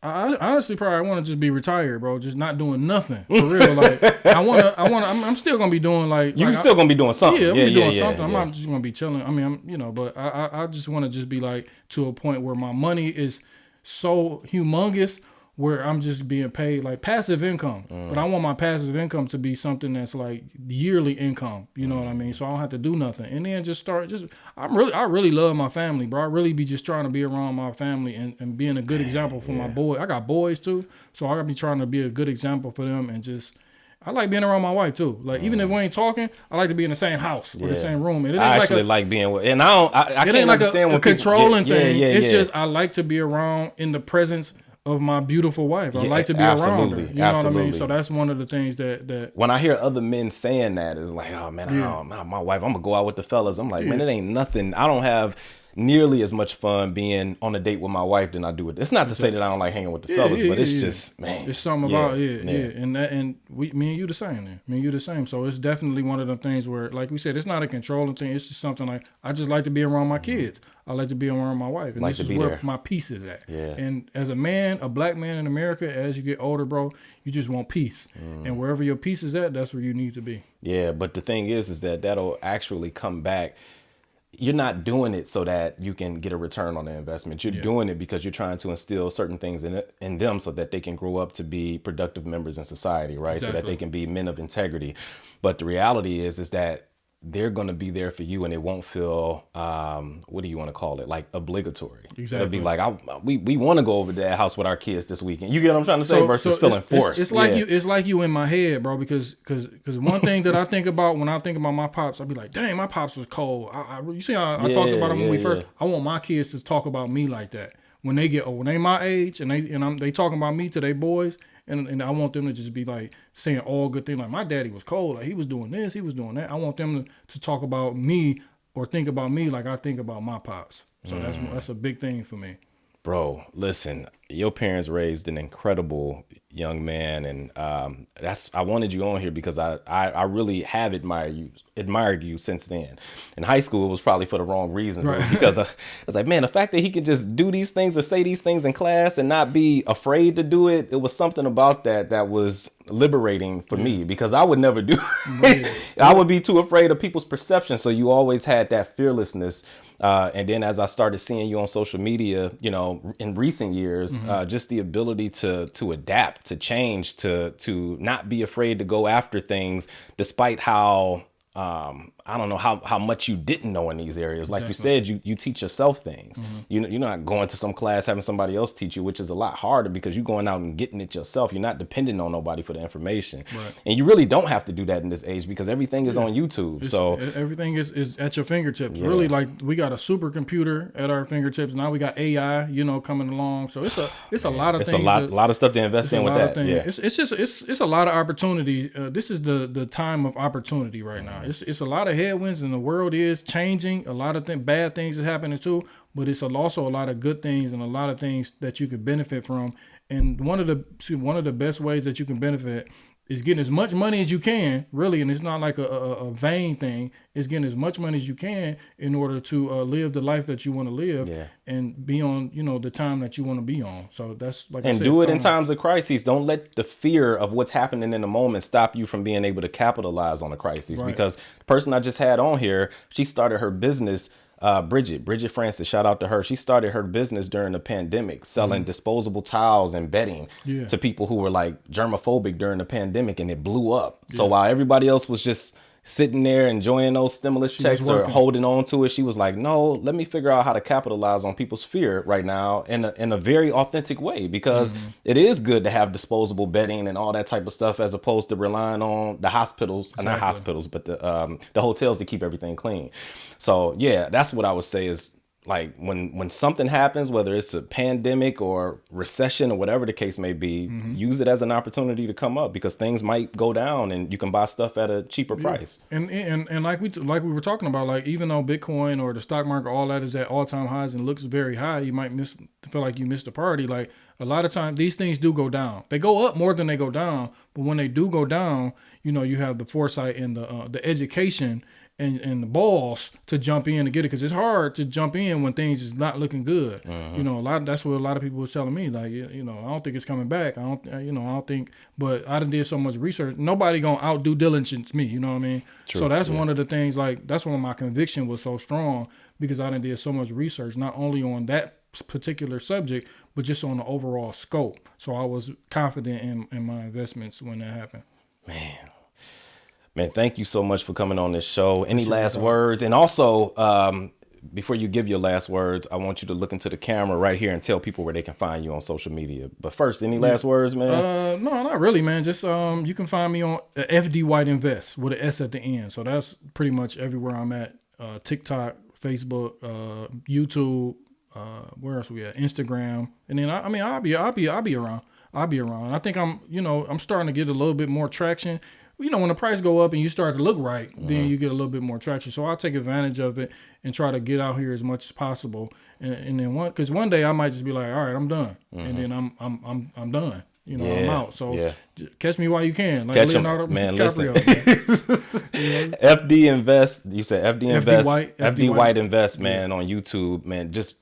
I honestly probably want to just be retired, bro. Just not doing nothing for real. Like I'm still gonna be doing like still gonna be doing something. Yeah, I'm gonna be doing something. I'm not just gonna be chilling. I mean, but I just want to just be like to a point where my money is so humongous, where I'm just being paid like passive income. But I want my passive income to be something that's like yearly income. You know what I mean? So I don't have to do nothing. And then I really love my family, bro. I really be just trying to be around my family and being a good example for my boy. I got boys too, so I gotta be trying to be a good example for them, and just, I like being around my wife too. Like, even if we ain't talking, I like to be in the same house or the same room. And it ain't I actually like being with, and I can't understand what controlling thing. It's just, I like to be around in the presence of my beautiful wife. I like to be around her. You know what I mean? So that's one of the things that when I hear other men saying that, it's like, oh man, my wife, I'm gonna go out with the fellas. I'm like, man, it ain't nothing. I don't have nearly as much fun being on a date with my wife than I do with. It's not to say that I don't like hanging with the fellas, but it's just, man, it's something about and me and you the same. Then me and you the same. So it's definitely one of the things where, like we said, it's not a controlling thing. It's just something like, I just like to be around my kids. I like to be around my wife, and like, this is where my peace is at. And as a man, a black man in America, as you get older, bro, you just want peace. And wherever your peace is at, that's where you need to be. Yeah, but the thing is that that'll actually come back. You're not doing it so that you can get a return on the investment. You're doing it because you're trying to instill certain things in them so that they can grow up to be productive members in society, right? Exactly. So that they can be men of integrity. But the reality is that they're going to be there for you, and it won't feel, what do you want to call it? Like obligatory. Exactly. It'll be like, we want to go over to that house with our kids this weekend. You get what I'm trying to say? Versus feeling forced. It's like you in my head, bro, because one thing that I think about when I think about my pops, I'll be like, dang, my pops was cold. You see how I talked about him when we first, I want my kids to talk about me like that. When they my age and they talking about me to their boys, and I want them to just be like saying all good things. Like, my daddy was cold. Like, he was doing this, he was doing that. I want them to talk about me or think about me like I think about my pops. So that's a big thing for me. Bro, listen, your parents raised an incredible young man, and I wanted you on here because I really have admired you since then. In high school, it was probably for the wrong reasons, right? Because I was like, man, the fact that he could just do these things or say these things in class and not be afraid to do it, it was something about that was liberating for me, because I would never do it. I would be too afraid of people's perception. So you always had that fearlessness. And then as I started seeing you on social media, you know, in recent years, just the ability to adapt, to change, to not be afraid to go after things, despite how I don't know how much you didn't know in these areas. Like you said, you teach yourself things. You're not going to some class having somebody else teach you, which is a lot harder because you're going out and getting it yourself. You're not dependent on nobody for the information. Right. And you really don't have to do that in this age because everything is on YouTube. So everything is at your fingertips. Really, like we got a supercomputer at our fingertips. Now we got AI, coming along. So it's a lot of it's things. a lot of stuff to invest in with that. Yeah. It's a lot of opportunity. This is the time of opportunity right now. It's a lot of headwinds, and the world is changing. A lot of bad things is happening too, but it's also a lot of good things and a lot of things that you could benefit from. And one of the best ways that you can benefit is getting as much money as you can, really. And it's not like a vain thing. It's getting as much money as you can in order to live the life that you want to live and be on, the time that you want to be on. So that's like and do it in times of crises. Don't let the fear of what's happening in the moment stop you from being able to capitalize on the crisis. Right. Because the person I just had on here, she started her business. Bridget Francis, shout out to her. She started her business during the pandemic, selling disposable towels and bedding to people who were like germophobic during the pandemic, and it blew up. So while everybody else was just sitting there enjoying those stimulus checks or holding on to it, she was like, no, let me figure out how to capitalize on people's fear right now in a very authentic way, because it is good to have disposable bedding and all that type of stuff as opposed to relying on the hospitals, not hospitals, but the hotels to keep everything clean. So yeah, that's what I would say is, like, when something happens, whether it's a pandemic or recession or whatever the case may be, use it as an opportunity to come up, because things might go down and you can buy stuff at a cheaper price. And like we were talking about, like, even though Bitcoin or the stock market, all that is at all-time highs and looks very high, you might feel like you missed the party. Like, a lot of times these things do go down. They go up more than they go down, but when they do go down, you have the foresight and the education and the balls to jump in and get it, because it's hard to jump in when things is not looking good. That's what a lot of people was telling me. Like, I don't think it's coming back. I don't think. But I done did so much research. Nobody gonna out due diligence me. You know what I mean? True. So that's one of the things. Like, that's when my conviction was so strong, because I done did so much research, not only on that particular subject, but just on the overall scope. So I was confident in my investments when that happened. Man, thank you so much for coming on this show. Any last words? And also, before you give your last words, I want you to look into the camera right here and tell people where they can find you on social media. But first, any last words, man? No, not really, man. Just you can find me on FD White Invest with an S at the end. So that's pretty much everywhere I'm at. TikTok, Facebook, YouTube. Where else we at? Instagram. And then I'll be around. I think I'm starting to get a little bit more traction. When the price go up and you start to look right, then you get a little bit more traction. So I'll take advantage of it and try to get out here as much as possible. And then because one day I might just be like, all right, I'm done, and then I'm done. I'm out. So catch me while you can. Like Leonardo DiCaprio. Listen. FD Invest. You said FD Invest. FD White Invest, man, on YouTube, man. Just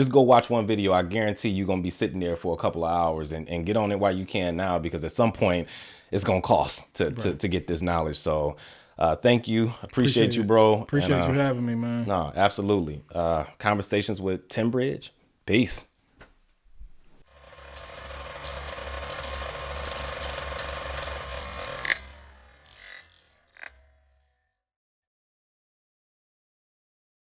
go watch one video. I guarantee you're going to be sitting there for a couple of hours, and get on it while you can now, because at some point it's going to cost to get this knowledge. So thank you. Appreciate you, bro. Appreciate you having me, man. No, absolutely. Conversations with TinBridge. Peace.